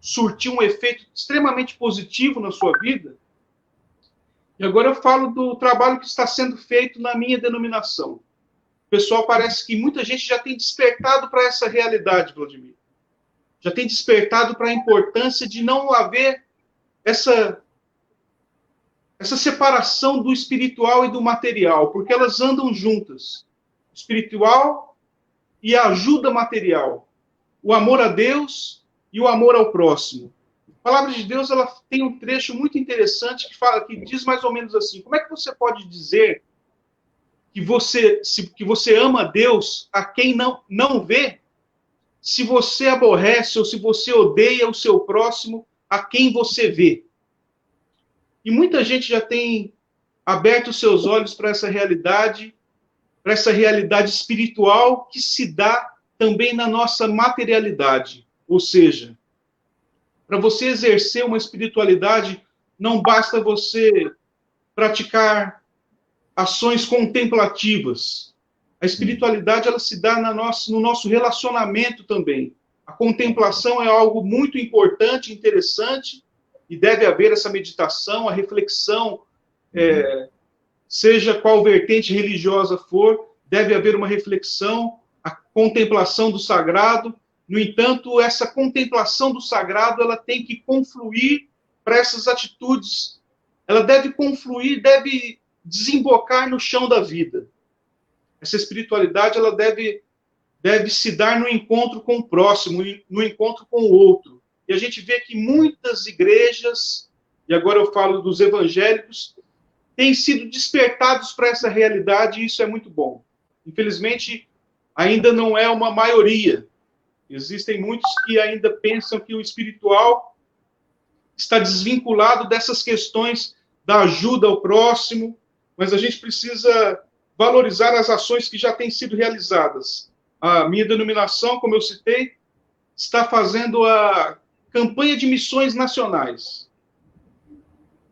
surtiu um efeito extremamente positivo na sua vida. E agora eu falo do trabalho que está sendo feito na minha denominação. O pessoal parece que muita gente já tem despertado para essa realidade, Vladimir. Já tem despertado para a importância de não haver essa separação do espiritual e do material, porque elas andam juntas. O espiritual e a ajuda material. O amor a Deus e o amor ao próximo. A palavra de Deus, ela tem um trecho muito interessante que diz mais ou menos assim: como é que você pode dizer que você ama a Deus a quem não vê, se você aborrece ou se você odeia o seu próximo a quem você vê? E muita gente já tem aberto os seus olhos para essa realidade espiritual que se dá também na nossa materialidade. Ou seja, para você exercer uma espiritualidade, não basta você praticar ações contemplativas. A espiritualidade, ela se dá no nosso relacionamento também. A contemplação é algo muito importante, interessante, e deve haver essa meditação, a reflexão, seja qual vertente religiosa for, deve haver uma reflexão, a contemplação do sagrado. No entanto, essa contemplação do sagrado, ela tem que confluir para essas atitudes. Ela deve confluir, deve desembocar no chão da vida. Essa espiritualidade, ela deve se dar no encontro com o próximo, no encontro com o outro. E a gente vê que muitas igrejas, e agora eu falo dos evangélicos, têm sido despertados para essa realidade, e isso é muito bom. Infelizmente, ainda não é uma maioria. Existem muitos que ainda pensam que o espiritual está desvinculado dessas questões da ajuda ao próximo, mas a gente precisa valorizar as ações que já têm sido realizadas. A minha denominação, como eu citei, está fazendo a campanha de missões nacionais.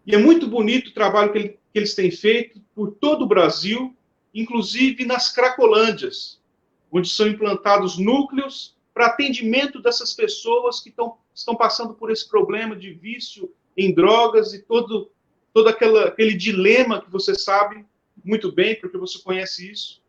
E é muito bonito o trabalho que eles têm feito por todo o Brasil, inclusive nas Cracolândias, onde são implantados núcleos para atendimento dessas pessoas que estão passando por esse problema de vício em drogas e todo aquele dilema que você sabe muito bem, porque você conhece isso,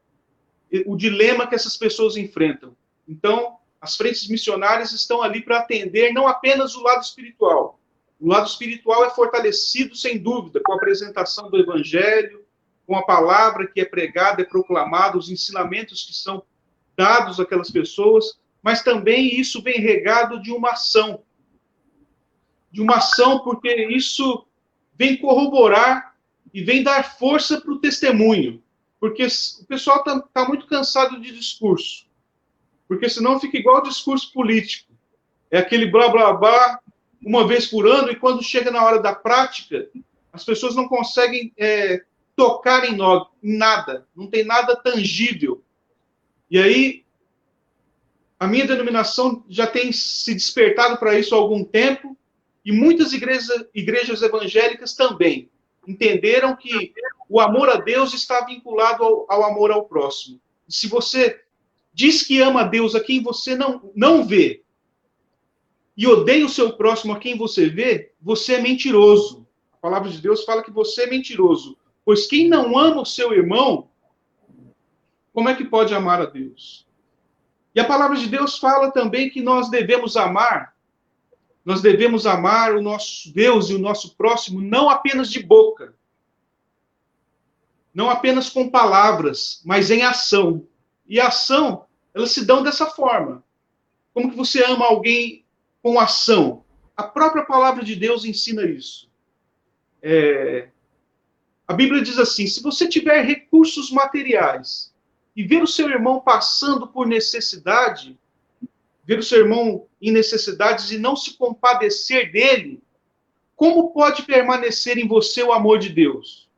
o dilema que essas pessoas enfrentam. Então, as frentes missionárias estão ali para atender não apenas o lado espiritual. O lado espiritual é fortalecido, sem dúvida, com a apresentação do Evangelho, com a palavra que é pregada, é proclamada, os ensinamentos que são dados àquelas pessoas, mas também isso vem regado de uma ação. De uma ação, porque isso vem corroborar e vem dar força para o testemunho. Porque o pessoal está muito cansado de discurso. Porque senão fica igual ao discurso político. É aquele blá, blá, blá, uma vez por ano, e quando chega na hora da prática, as pessoas não conseguem tocar em nada. Não tem nada tangível. E aí, a minha denominação já tem se despertado para isso há algum tempo, e muitas igrejas evangélicas também entenderam que o amor a Deus está vinculado ao amor ao próximo. E se você diz que ama a Deus a quem você não vê, e odeia o seu próximo a quem você vê, você é mentiroso. A palavra de Deus fala que você é mentiroso. Pois quem não ama o seu irmão, como é que pode amar a Deus? E a palavra de Deus fala também que nós devemos amar o nosso Deus e o nosso próximo, não apenas de boca, não apenas com palavras, mas em ação. E a ação, elas se dão dessa forma. Como que você ama alguém com ação? A própria palavra de Deus ensina isso. A Bíblia diz assim: se você tiver recursos materiais e ver o seu irmão passando por necessidade, ver o seu irmão em necessidades e não se compadecer dele, como pode permanecer em você o amor de Deus?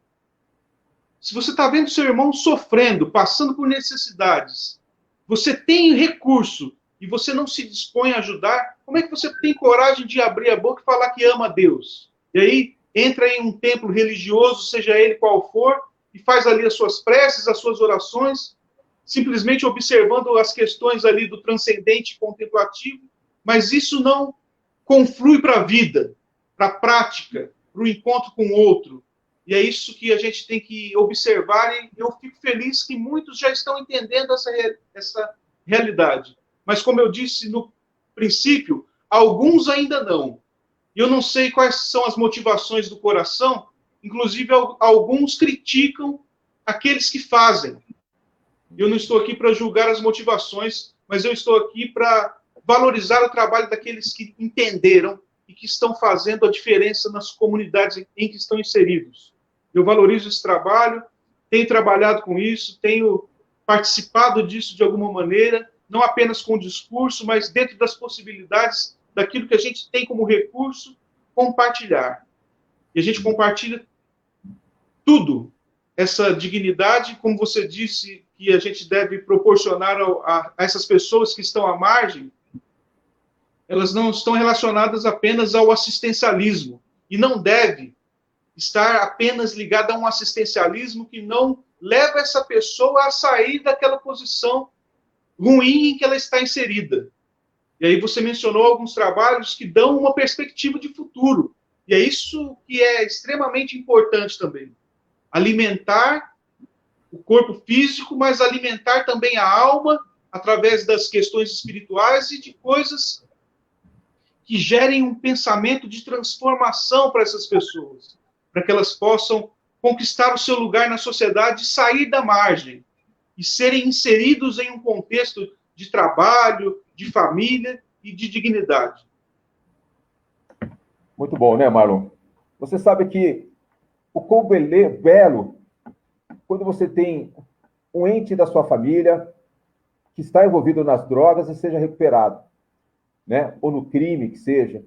Se você está vendo seu irmão sofrendo, passando por necessidades, você tem recurso e você não se dispõe a ajudar, como é que você tem coragem de abrir a boca e falar que ama a Deus? E aí entra em um templo religioso, seja ele qual for, e faz ali as suas preces, as suas orações, simplesmente observando as questões ali do transcendente e contemplativo, mas isso não conflui para a vida, para a prática, para o encontro com o outro. E é isso que a gente tem que observar, e eu fico feliz que muitos já estão entendendo essa realidade. Mas, como eu disse no princípio, alguns ainda não. E eu não sei quais são as motivações do coração, inclusive alguns criticam aqueles que fazem. Eu não estou aqui para julgar as motivações, mas eu estou aqui para valorizar o trabalho daqueles que entenderam e que estão fazendo a diferença nas comunidades em que estão inseridos. Eu valorizo esse trabalho, tenho trabalhado com isso, tenho participado disso de alguma maneira, não apenas com o discurso, mas dentro das possibilidades daquilo que a gente tem como recurso, compartilhar. E a gente compartilha tudo, essa dignidade, como você disse, que a gente deve proporcionar a essas pessoas que estão à margem, elas não estão relacionadas apenas ao assistencialismo, e não deve estar apenas ligada a um assistencialismo que não leva essa pessoa a sair daquela posição ruim em que ela está inserida. E aí você mencionou alguns trabalhos que dão uma perspectiva de futuro, e é isso que é extremamente importante também. Alimentar o corpo físico, mas alimentar também a alma através das questões espirituais e de coisas que gerem um pensamento de transformação para essas pessoas, para que elas possam conquistar o seu lugar na sociedade, sair da margem e serem inseridos em um contexto de trabalho, de família e de dignidade. Muito bom, né, Marlon? Você sabe que o quão belo quando você tem um ente da sua família que está envolvido nas drogas e seja recuperado, né? Ou no crime, que seja.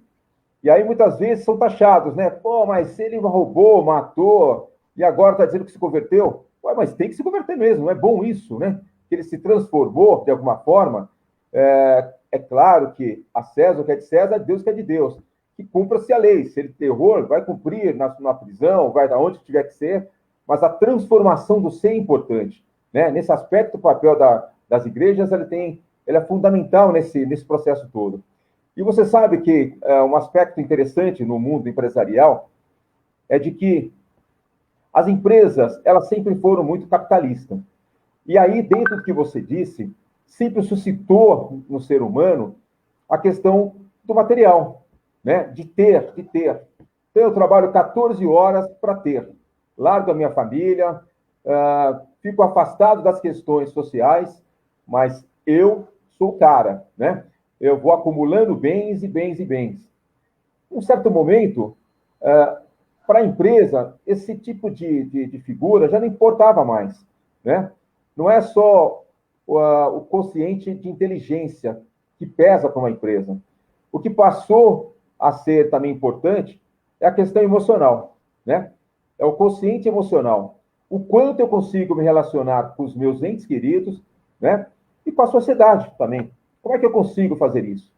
E aí, muitas vezes, são taxados, né? Pô, mas ele roubou, matou, e agora está dizendo que se converteu. Ué, mas tem que se converter mesmo, não é bom isso, né? Que ele se transformou, de alguma forma. É claro que a César o que é de César, Deus que é de Deus. Que cumpra-se a lei. Se ele terror, vai cumprir na prisão, vai da onde tiver que ser, mas a transformação do ser é importante, né? Nesse aspecto, o papel das igrejas ele é fundamental nesse processo todo. E você sabe que um aspecto interessante no mundo empresarial é de que as empresas, elas sempre foram muito capitalistas. E aí, dentro do que você disse, sempre suscitou no ser humano a questão do material, né? De ter. Então, eu trabalho 14 horas para ter. Largo a minha família, fico afastado das questões sociais, mas eu sou o cara, né? Eu vou acumulando bens e bens e bens. Em um certo momento, para a empresa, esse tipo de figura já não importava mais, né? Não é só o quociente de inteligência que pesa para uma empresa. O que passou a ser também importante é a questão emocional, né? É o quociente emocional. O quanto eu consigo me relacionar com os meus entes queridos, né? E com a sociedade também. Como é que eu consigo fazer isso?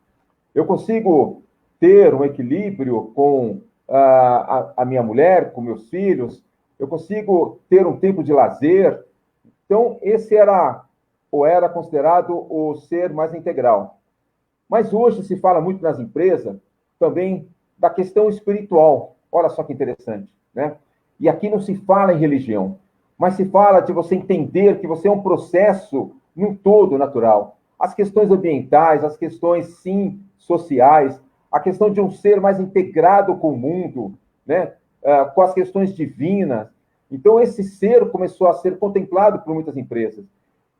Eu consigo ter um equilíbrio com a minha mulher, com meus filhos? Eu consigo ter um tempo de lazer? Então, esse era considerado o ser mais integral. Mas hoje se fala muito nas empresas também da questão espiritual. Olha só que interessante, né? E aqui não se fala em religião, mas se fala de você entender que você é um processo num todo natural. As questões ambientais, as questões, sim, sociais, a questão de um ser mais integrado com o mundo, né? Com as questões divinas. Então, esse ser começou a ser contemplado por muitas empresas.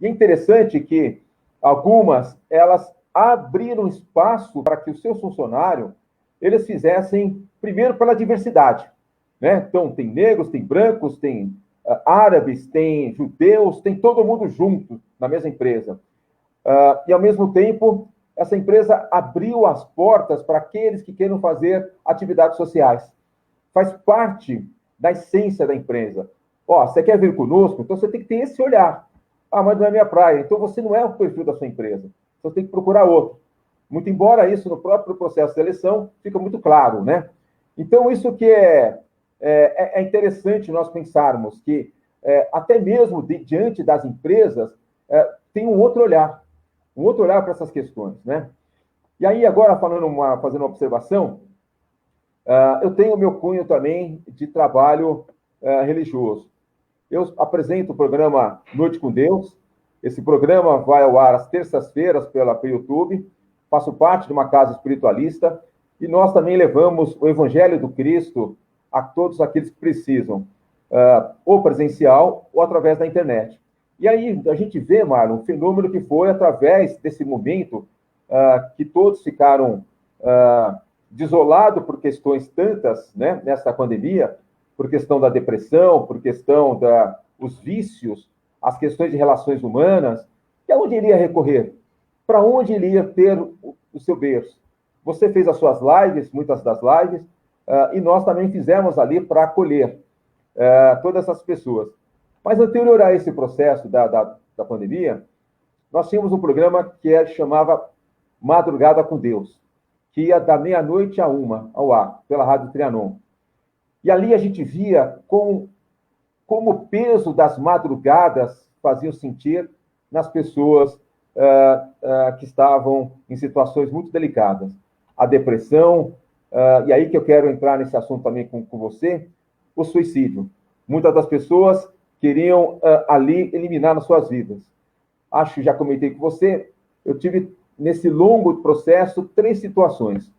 E é interessante que algumas, elas abriram espaço para que os seus funcionários, eles fizessem, primeiro, pela diversidade, né? Então, tem negros, tem brancos, tem árabes, tem judeus, tem todo mundo junto na mesma empresa. E, ao mesmo tempo, essa empresa abriu as portas para aqueles que queiram fazer atividades sociais. Faz parte da essência da empresa. Ó, você quer vir conosco? Então você tem que ter esse olhar. Ah, mas não é minha praia. Então você não é o perfil da sua empresa. Você tem que procurar outro. Muito embora isso no próprio processo de seleção fica muito claro, né? Então isso que é interessante nós pensarmos que até mesmo diante das empresas tem um outro olhar para essas questões, né? E aí agora fazendo uma observação, eu tenho o meu cunho também de trabalho religioso. Eu apresento o programa Noite com Deus. Esse programa vai ao ar às terças-feiras pelo YouTube. Faço parte de uma casa espiritualista e nós também levamos o Evangelho do Cristo a todos aqueles que precisam, ou presencial ou através da internet. E aí a gente vê, Marlon, um fenômeno que foi através desse momento que todos ficaram desolados por questões tantas, né, nessa pandemia, por questão da depressão, por questão dos vícios, as questões de relações humanas, e aonde iria recorrer? Para onde ele ia ter o seu berço? Você fez as suas lives, muitas das lives, e nós também fizemos ali para acolher todas essas pessoas. Mas anterior a esse processo da pandemia, nós tínhamos um programa que chamava Madrugada com Deus, que ia da meia-noite a 1 ao ar, pela Rádio Trianon. E ali a gente via como o peso das madrugadas faziam sentir nas pessoas que estavam em situações muito delicadas. A depressão, e aí que eu quero entrar nesse assunto também com você, o suicídio. Muitas das pessoas queriam ali eliminar nas suas vidas. Acho que já comentei com você, eu tive nesse longo processo 3 situações,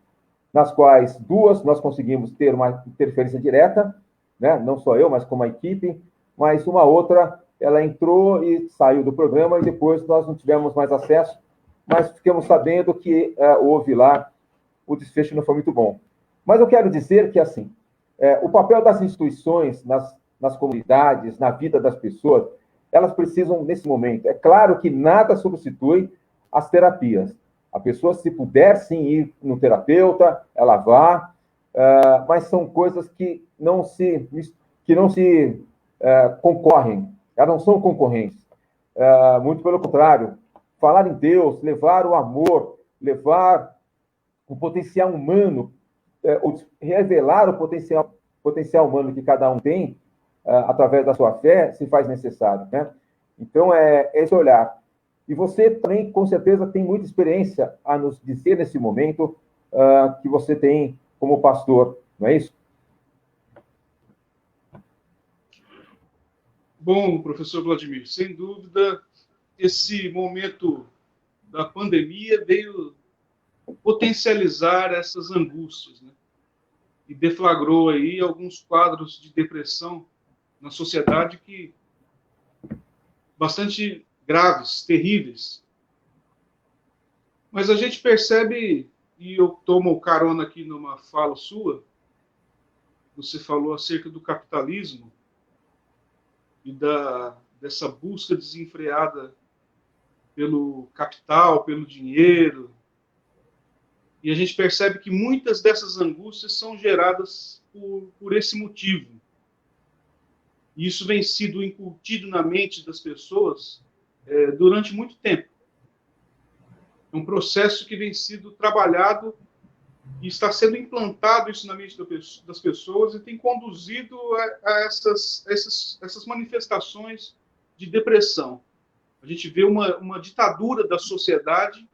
nas quais 2 nós conseguimos ter uma interferência direta, né? Não só eu, mas como a equipe, mas uma outra, ela entrou e saiu do programa e depois nós não tivemos mais acesso, mas ficamos sabendo que houve lá, o desfecho não foi muito bom. Mas eu quero dizer que, assim, o papel das instituições nas comunidades, na vida das pessoas, elas precisam, nesse momento, é claro que nada substitui as terapias. A pessoa, se puder sim ir no terapeuta, ela vá, mas são coisas que não se concorrem, elas não são concorrentes. Muito pelo contrário, falar em Deus, levar o amor, levar o potencial humano, revelar o potencial humano que cada um tem, através da sua fé, se faz necessário, né? Então, é esse olhar. E você também, com certeza, tem muita experiência a nos dizer nesse momento que você tem como pastor, não é isso? Bom, professor Vladimir, sem dúvida, esse momento da pandemia veio potencializar essas angústias, né? E deflagrou aí alguns quadros de depressão na sociedade que bastante graves, terríveis. Mas a gente percebe, e eu tomo carona aqui numa fala sua, você falou acerca do capitalismo e dessa busca desenfreada pelo capital, pelo dinheiro. E a gente percebe que muitas dessas angústias são geradas por esse motivo. E isso vem sido incutido na mente das pessoas durante muito tempo. É um processo que vem sido trabalhado e está sendo implantado isso na mente das pessoas e tem conduzido a essas manifestações de depressão. A gente vê uma ditadura da sociedade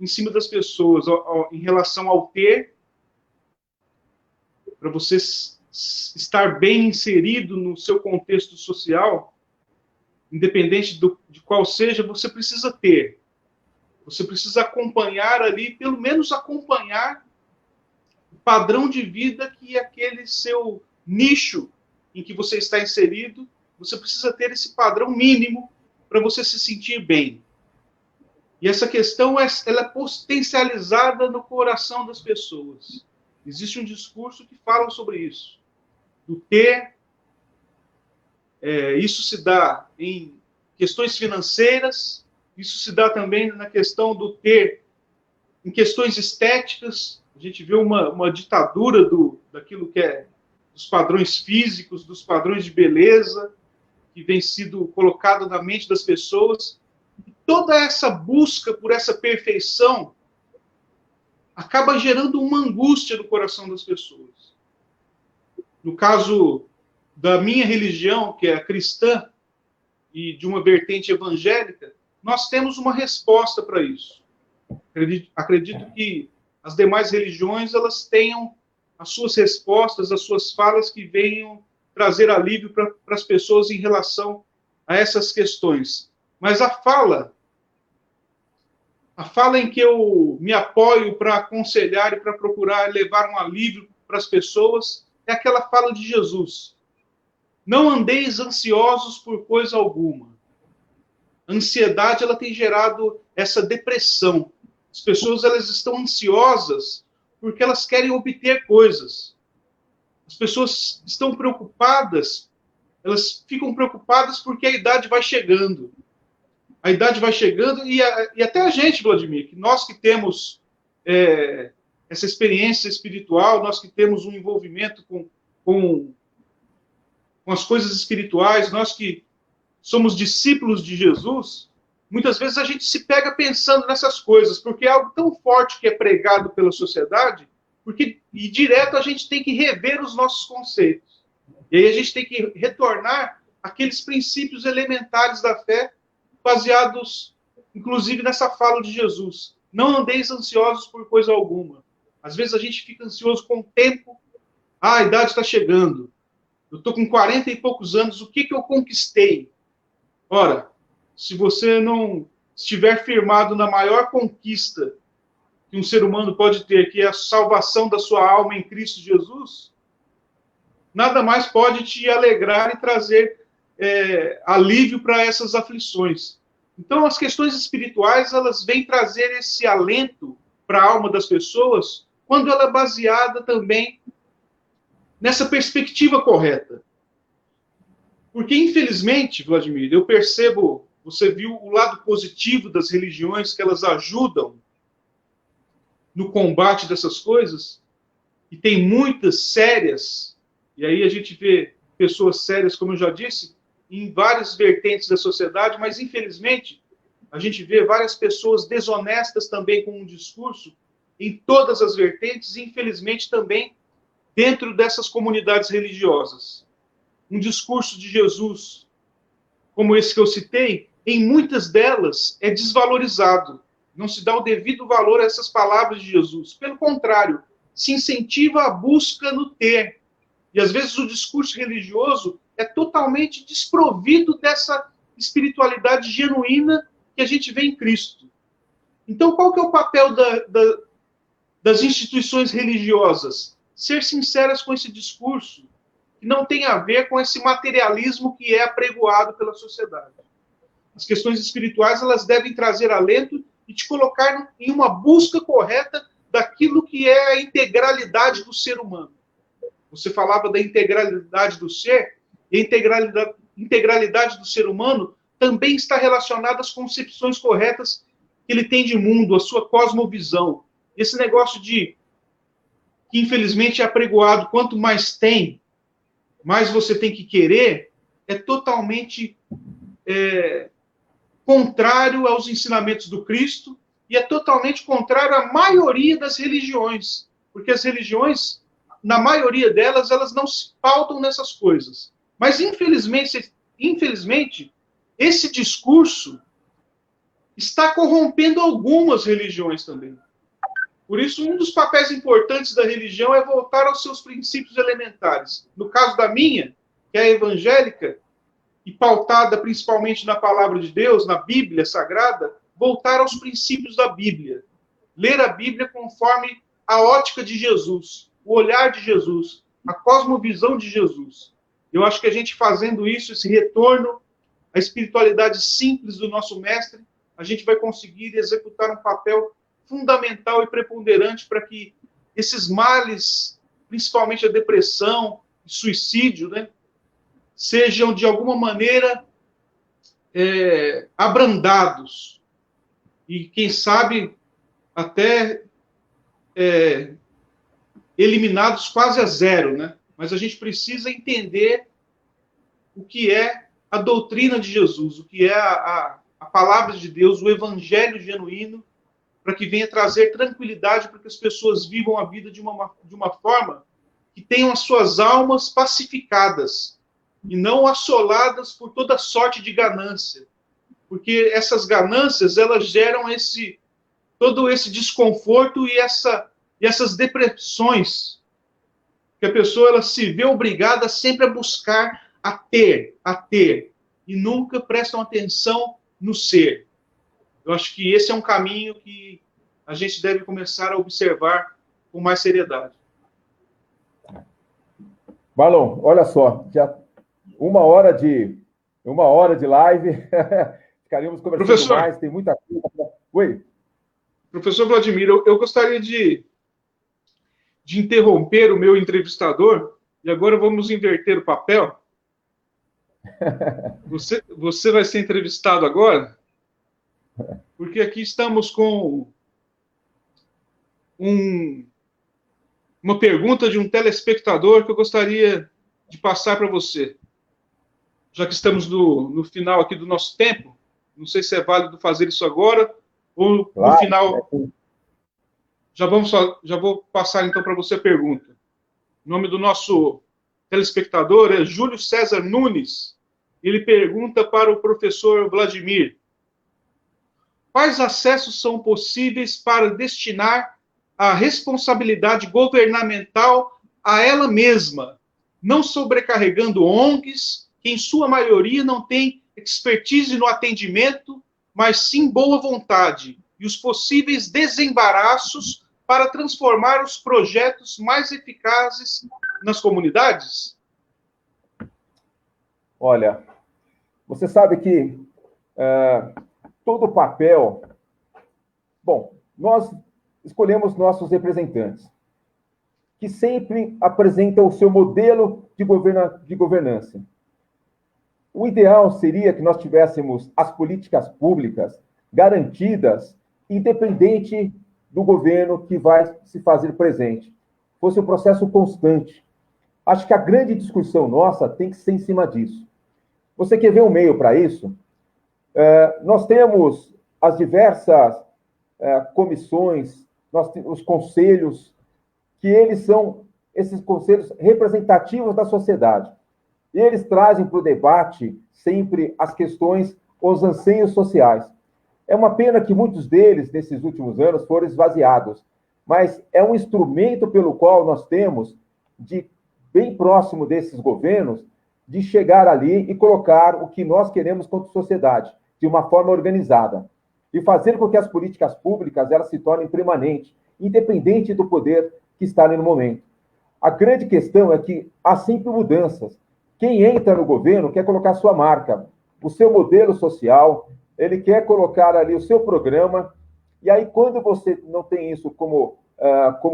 em cima das pessoas, em relação ao ter, para você estar bem inserido no seu contexto social, independente de qual seja, você precisa ter. Você precisa acompanhar ali, pelo menos acompanhar o padrão de vida que aquele seu nicho em que você está inserido, você precisa ter esse padrão mínimo para você se sentir bem. E essa questão ela é potencializada no coração das pessoas. Existe um discurso que fala sobre isso. Do ter, isso se dá em questões financeiras, isso se dá também na questão do ter em questões estéticas. A gente vê uma ditadura daquilo que é dos padrões físicos, dos padrões de beleza, que vem sido colocado na mente das pessoas. E toda essa busca por essa perfeição acaba gerando uma angústia no coração das pessoas. No caso da minha religião, que é a cristã, e de uma vertente evangélica, nós temos uma resposta para isso. Acredito que as demais religiões elas tenham as suas respostas, as suas falas que venham trazer alívio para as pessoas em relação a essas questões. Mas a fala em que eu me apoio para aconselhar e para procurar levar um alívio para as pessoas é aquela fala de Jesus. Não andeis ansiosos por coisa alguma. A ansiedade ela tem gerado essa depressão. As pessoas elas estão ansiosas porque elas querem obter coisas. As pessoas estão preocupadas, elas ficam preocupadas porque a idade vai chegando. A idade vai chegando e até a gente, Vladimir, que nós que temos essa experiência espiritual, nós que temos um envolvimento com as coisas espirituais, nós que somos discípulos de Jesus, muitas vezes a gente se pega pensando nessas coisas, porque é algo tão forte que é pregado pela sociedade, e direto a gente tem que rever os nossos conceitos. E aí a gente tem que retornar àqueles princípios elementares da fé, baseados, inclusive, nessa fala de Jesus. Não andeis ansiosos por coisa alguma. Às vezes a gente fica ansioso com o tempo. A idade está chegando. Eu estou com 40 e poucos anos. O que eu conquistei? Ora, se você não estiver firmado na maior conquista que um ser humano pode ter, que é a salvação da sua alma em Cristo Jesus, nada mais pode te alegrar e trazer alívio para essas aflições. Então, as questões espirituais, elas vêm trazer esse alento para a alma das pessoas, quando ela é baseada também nessa perspectiva correta. Porque, infelizmente, Vladimir, eu percebo, você viu o lado positivo das religiões, que elas ajudam no combate dessas coisas, e tem muitas sérias, e aí a gente vê pessoas sérias, como eu já disse, em várias vertentes da sociedade, mas, infelizmente, a gente vê várias pessoas desonestas também com um discurso em todas as vertentes, e, infelizmente, também dentro dessas comunidades religiosas. Um discurso de Jesus, como esse que eu citei, em muitas delas é desvalorizado. Não se dá o devido valor a essas palavras de Jesus. Pelo contrário, se incentiva a busca no ter. E, às vezes, o discurso religioso é totalmente desprovido dessa espiritualidade genuína que a gente vê em Cristo. Então, qual que é o papel das instituições religiosas? Ser sinceras com esse discurso, que não tem a ver com esse materialismo que é apregoado pela sociedade. As questões espirituais, elas devem trazer alento e te colocar em uma busca correta daquilo que é a integralidade do ser humano. Você falava da integralidade do ser, e a integralidade do ser humano também está relacionada às concepções corretas que ele tem de mundo, a sua cosmovisão. Esse negócio que infelizmente é apregoado, quanto mais tem, mais você tem que querer, é totalmente contrário aos ensinamentos do Cristo e é totalmente contrário à maioria das religiões. Porque as religiões, na maioria delas, elas não se pautam nessas coisas. Mas, infelizmente, esse discurso está corrompendo algumas religiões também. Por isso, um dos papéis importantes da religião é voltar aos seus princípios elementares. No caso da minha, que é evangélica, e pautada principalmente na palavra de Deus, na Bíblia Sagrada, voltar aos princípios da Bíblia. Ler a Bíblia conforme a ótica de Jesus, o olhar de Jesus, a cosmovisão de Jesus. Eu acho que a gente fazendo isso, esse retorno à espiritualidade simples do nosso mestre, a gente vai conseguir executar um papel fundamental e preponderante para que esses males, principalmente a depressão, o suicídio, né, sejam, de alguma maneira, abrandados. E, quem sabe, até eliminados quase a zero, né? mas a gente precisa entender o que é a doutrina de Jesus, o que é a palavra de Deus, o evangelho genuíno, para que venha trazer tranquilidade para que as pessoas vivam a vida de uma forma que tenham as suas almas pacificadas e não assoladas por toda sorte de ganância. Porque essas ganâncias, elas geram todo esse desconforto e essas depressões, que a pessoa ela se vê obrigada sempre a buscar a ter, e nunca prestam atenção no ser. Eu acho que esse é um caminho que a gente deve começar a observar com mais seriedade. Marlon, olha só, já uma hora de live, ficaríamos conversando Professor, mais, tem muita coisa. Oi. Professor Vladimir, eu gostaria de interromper o meu entrevistador, e agora vamos inverter o papel. Você vai ser entrevistado agora, porque aqui estamos com uma pergunta de um telespectador que eu gostaria de passar para você. Já que estamos no final aqui do nosso tempo, não sei se é válido fazer isso agora ou no final. Já vou passar então para você a pergunta. O nome do nosso telespectador é Júlio César Nunes. Ele pergunta para o professor Vladimir: quais acessos são possíveis para destinar a responsabilidade governamental a ela mesma, não sobrecarregando ONGs, que em sua maioria não têm expertise no atendimento, mas sim boa vontade, e os possíveis desembaraços para transformar os projetos mais eficazes nas comunidades? Olha, você sabe que todo o papel... Bom, nós escolhemos nossos representantes, que sempre apresentam o seu modelo de governança. O ideal seria que nós tivéssemos as políticas públicas garantidas, independente do governo que vai se fazer presente. Fosse um processo constante. Acho que a grande discussão nossa tem que ser em cima disso. Você quer ver um meio para isso? Nós temos as diversas comissões, os conselhos, que eles são esses conselhos representativos da sociedade. E eles trazem para o debate sempre as questões, os anseios sociais. É uma pena que muitos deles, nesses últimos anos, foram esvaziados, mas é um instrumento pelo qual nós temos, bem próximo desses governos, de chegar ali e colocar o que nós queremos quanto sociedade, de uma forma organizada, e fazer com que as políticas públicas elas se tornem permanentes, independente do poder que está ali no momento. A grande questão é que há sempre mudanças. Quem entra no governo quer colocar sua marca, o seu modelo social, ele quer colocar ali o seu programa, e aí quando você não tem isso como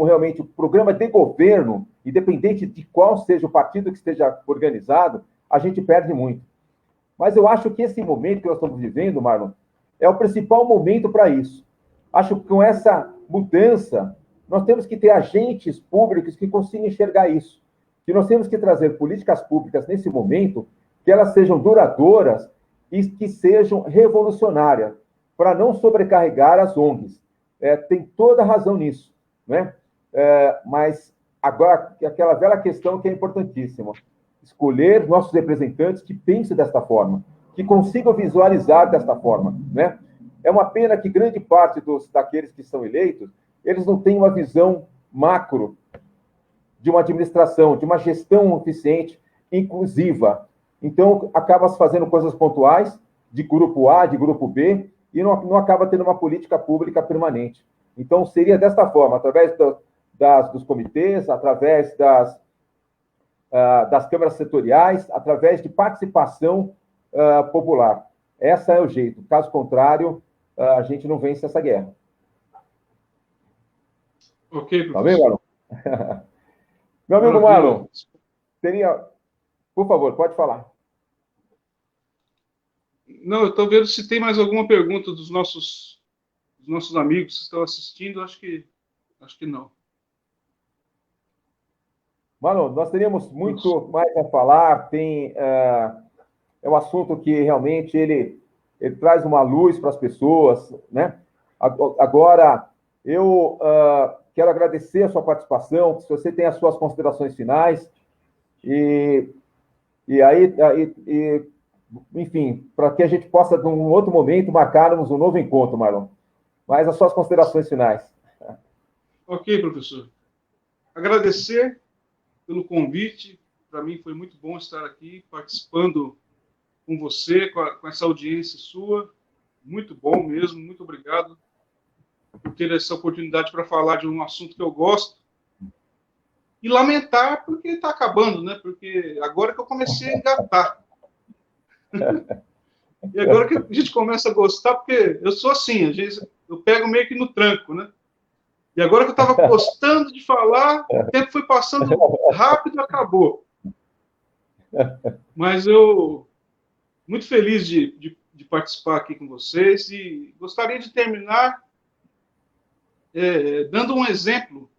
realmente o programa de governo, independente de qual seja o partido que esteja organizado, a gente perde muito. Mas eu acho que esse momento que nós estamos vivendo, Marlon, é o principal momento para isso. Acho que com essa mudança, nós temos que ter agentes públicos que consigam enxergar isso. Que nós temos que trazer políticas públicas nesse momento que elas sejam duradouras e que sejam revolucionárias, para não sobrecarregar as ONGs. Tem toda a razão nisso, né? Mas agora, aquela velha questão que é importantíssima, escolher nossos representantes que pensem desta forma, que consigam visualizar desta forma, né? É uma pena que grande parte daqueles que são eleitos, eles não têm uma visão macro de uma administração, de uma gestão eficiente, inclusiva. Então, acaba se fazendo coisas pontuais, de grupo A, de grupo B, e não acaba tendo uma política pública permanente. Então, seria desta forma, através dos comitês, através das câmaras setoriais, através de participação popular. Esse é o jeito. Caso contrário, a gente não vence essa guerra. Ok, professor. Tá bem, Marlon? Meu amigo Marlon, por favor, pode falar. Não, eu estou vendo se tem mais alguma pergunta dos nossos amigos que estão assistindo. Acho que não. Marlon, nós teríamos muito mais a falar, é um assunto que realmente ele traz uma luz para as pessoas, né? Agora, eu quero agradecer a sua participação, se você tem as suas considerações finais, e, enfim, para que a gente possa, num outro momento, marcarmos um novo encontro, Marlon. Mas as suas considerações finais. Ok, professor. Agradecer pelo convite. Para mim foi muito bom estar aqui participando com você, com essa audiência sua. Muito bom mesmo. Muito obrigado por ter essa oportunidade para falar de um assunto que eu gosto. E lamentar porque está acabando, né? Porque agora que eu comecei a engatar. E agora que a gente começa a gostar, porque eu sou assim, às vezes eu pego meio que no tranco, né? E agora que eu estava gostando de falar, o tempo foi passando rápido e acabou. Mas eu muito feliz de participar aqui com vocês e gostaria de terminar dando um exemplo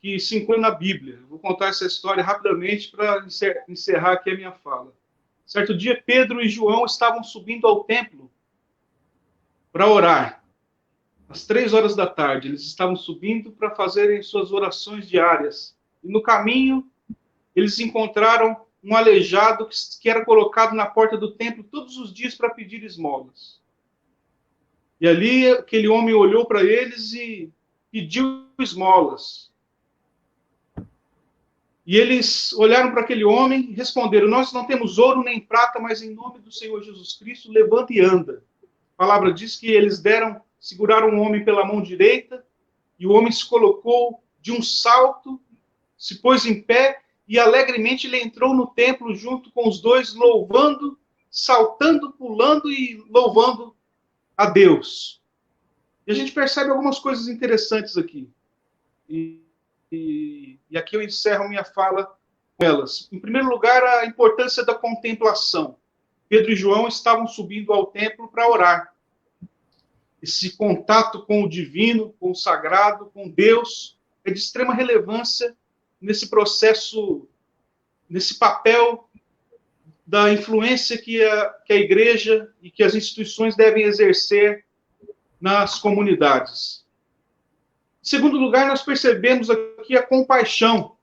que se encontra na Bíblia. Vou contar essa história rapidamente para encerrar aqui a minha fala. Certo dia, Pedro e João estavam subindo ao templo para orar. Às 3 horas da tarde, eles estavam subindo para fazerem suas orações diárias. E no caminho, eles encontraram um aleijado que era colocado na porta do templo todos os dias para pedir esmolas. E ali, aquele homem olhou para eles e pediu esmolas. E eles olharam para aquele homem e responderam: nós não temos ouro nem prata, mas em nome do Senhor Jesus Cristo, levanta e anda. A palavra diz que eles seguraram o homem pela mão direita, e o homem se colocou de um salto, se pôs em pé, e alegremente ele entrou no templo junto com os dois, louvando, saltando, pulando e louvando a Deus. E a gente percebe algumas coisas interessantes aqui. E aqui eu encerro minha fala com elas. Em primeiro lugar, a importância da contemplação. Pedro e João estavam subindo ao templo para orar. Esse contato com o divino, com o sagrado, com Deus, é de extrema relevância nesse processo, nesse papel da influência que a igreja e que as instituições devem exercer nas comunidades. Em segundo lugar, nós percebemos aqui a compaixão.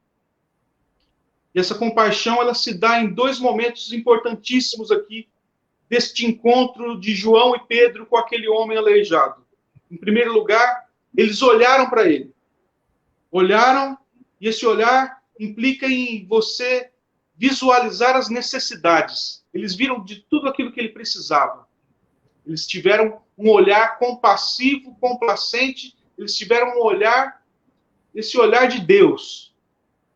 E essa compaixão, ela se dá em dois momentos importantíssimos aqui, deste encontro de João e Pedro com aquele homem aleijado. Em primeiro lugar, eles olharam para ele. Olharam, e esse olhar implica em você visualizar as necessidades. Eles viram de tudo aquilo que ele precisava. Eles tiveram um olhar compassivo, complacente. Eles tiveram um olhar, esse olhar de Deus.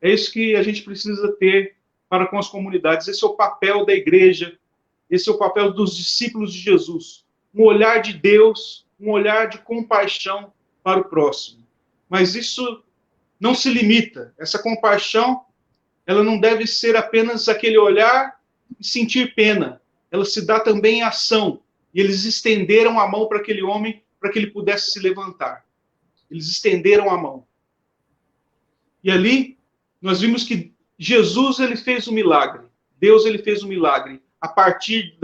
É isso que a gente precisa ter para com as comunidades. Esse é o papel da igreja, esse é o papel dos discípulos de Jesus. Um olhar de Deus, um olhar de compaixão para o próximo. Mas isso não se limita. Essa compaixão, ela não deve ser apenas aquele olhar e sentir pena. Ela se dá também em ação. E eles estenderam a mão para aquele homem para que ele pudesse se levantar. Eles estenderam a mão. E ali, nós vimos que Jesus, ele fez um milagre. Deus, ele fez um milagre. A partir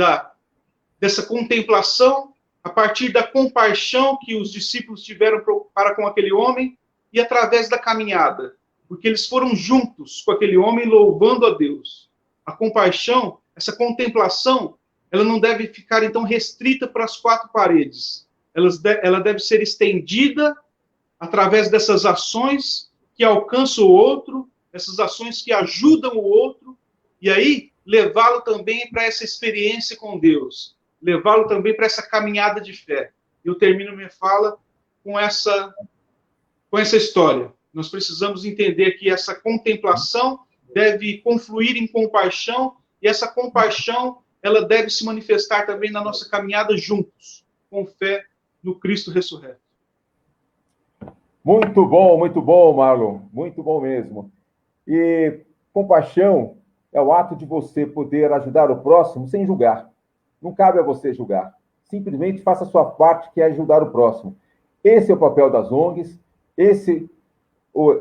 dessa contemplação, a partir da compaixão que os discípulos tiveram para com aquele homem, e através da caminhada. Porque eles foram juntos com aquele homem, louvando a Deus. A compaixão, essa contemplação, ela não deve ficar, então, restrita para as quatro paredes. Ela deve ser estendida através dessas ações que alcançam o outro, essas ações que ajudam o outro, e aí levá-lo também para essa experiência com Deus, levá-lo também para essa caminhada de fé. Eu termino minha fala com essa história. Nós precisamos entender que essa contemplação deve confluir em compaixão, e essa compaixão, ela deve se manifestar também na nossa caminhada juntos, com fé no Cristo ressurreto. Muito bom, Marlon. Muito bom mesmo. E compaixão é o ato de você poder ajudar o próximo sem julgar. Não cabe a você julgar. Simplesmente faça a sua parte, que é ajudar o próximo. Esse é o papel das ONGs, esse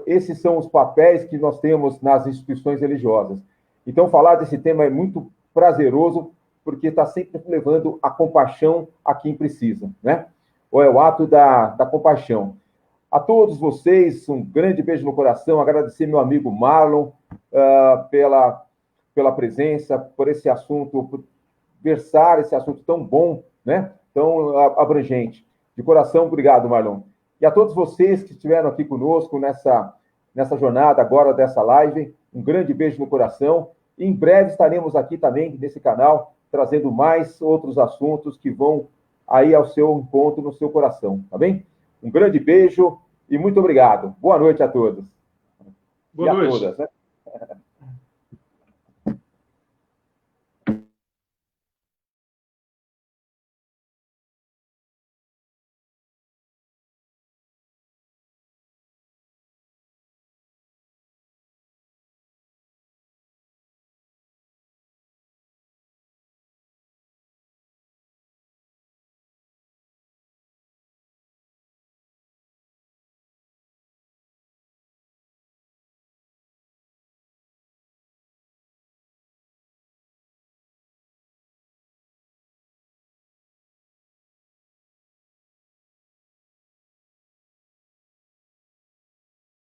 esses são os papéis que nós temos nas instituições religiosas. Então, falar desse tema é muito prazeroso, porque está sempre levando a compaixão a quem precisa, né? Ou é o ato da compaixão. A todos vocês, um grande beijo no coração, agradecer meu amigo Marlon pela presença, por esse assunto, por versar esse assunto tão bom, né? Tão abrangente. De coração, obrigado, Marlon. E a todos vocês que estiveram aqui conosco nessa jornada agora dessa live, um grande beijo no coração. E em breve estaremos aqui também nesse canal, trazendo mais outros assuntos que vão aí ao seu encontro no seu coração, tá bem? Um grande beijo e muito obrigado. Boa noite a todos. Boa noite. A todas, né?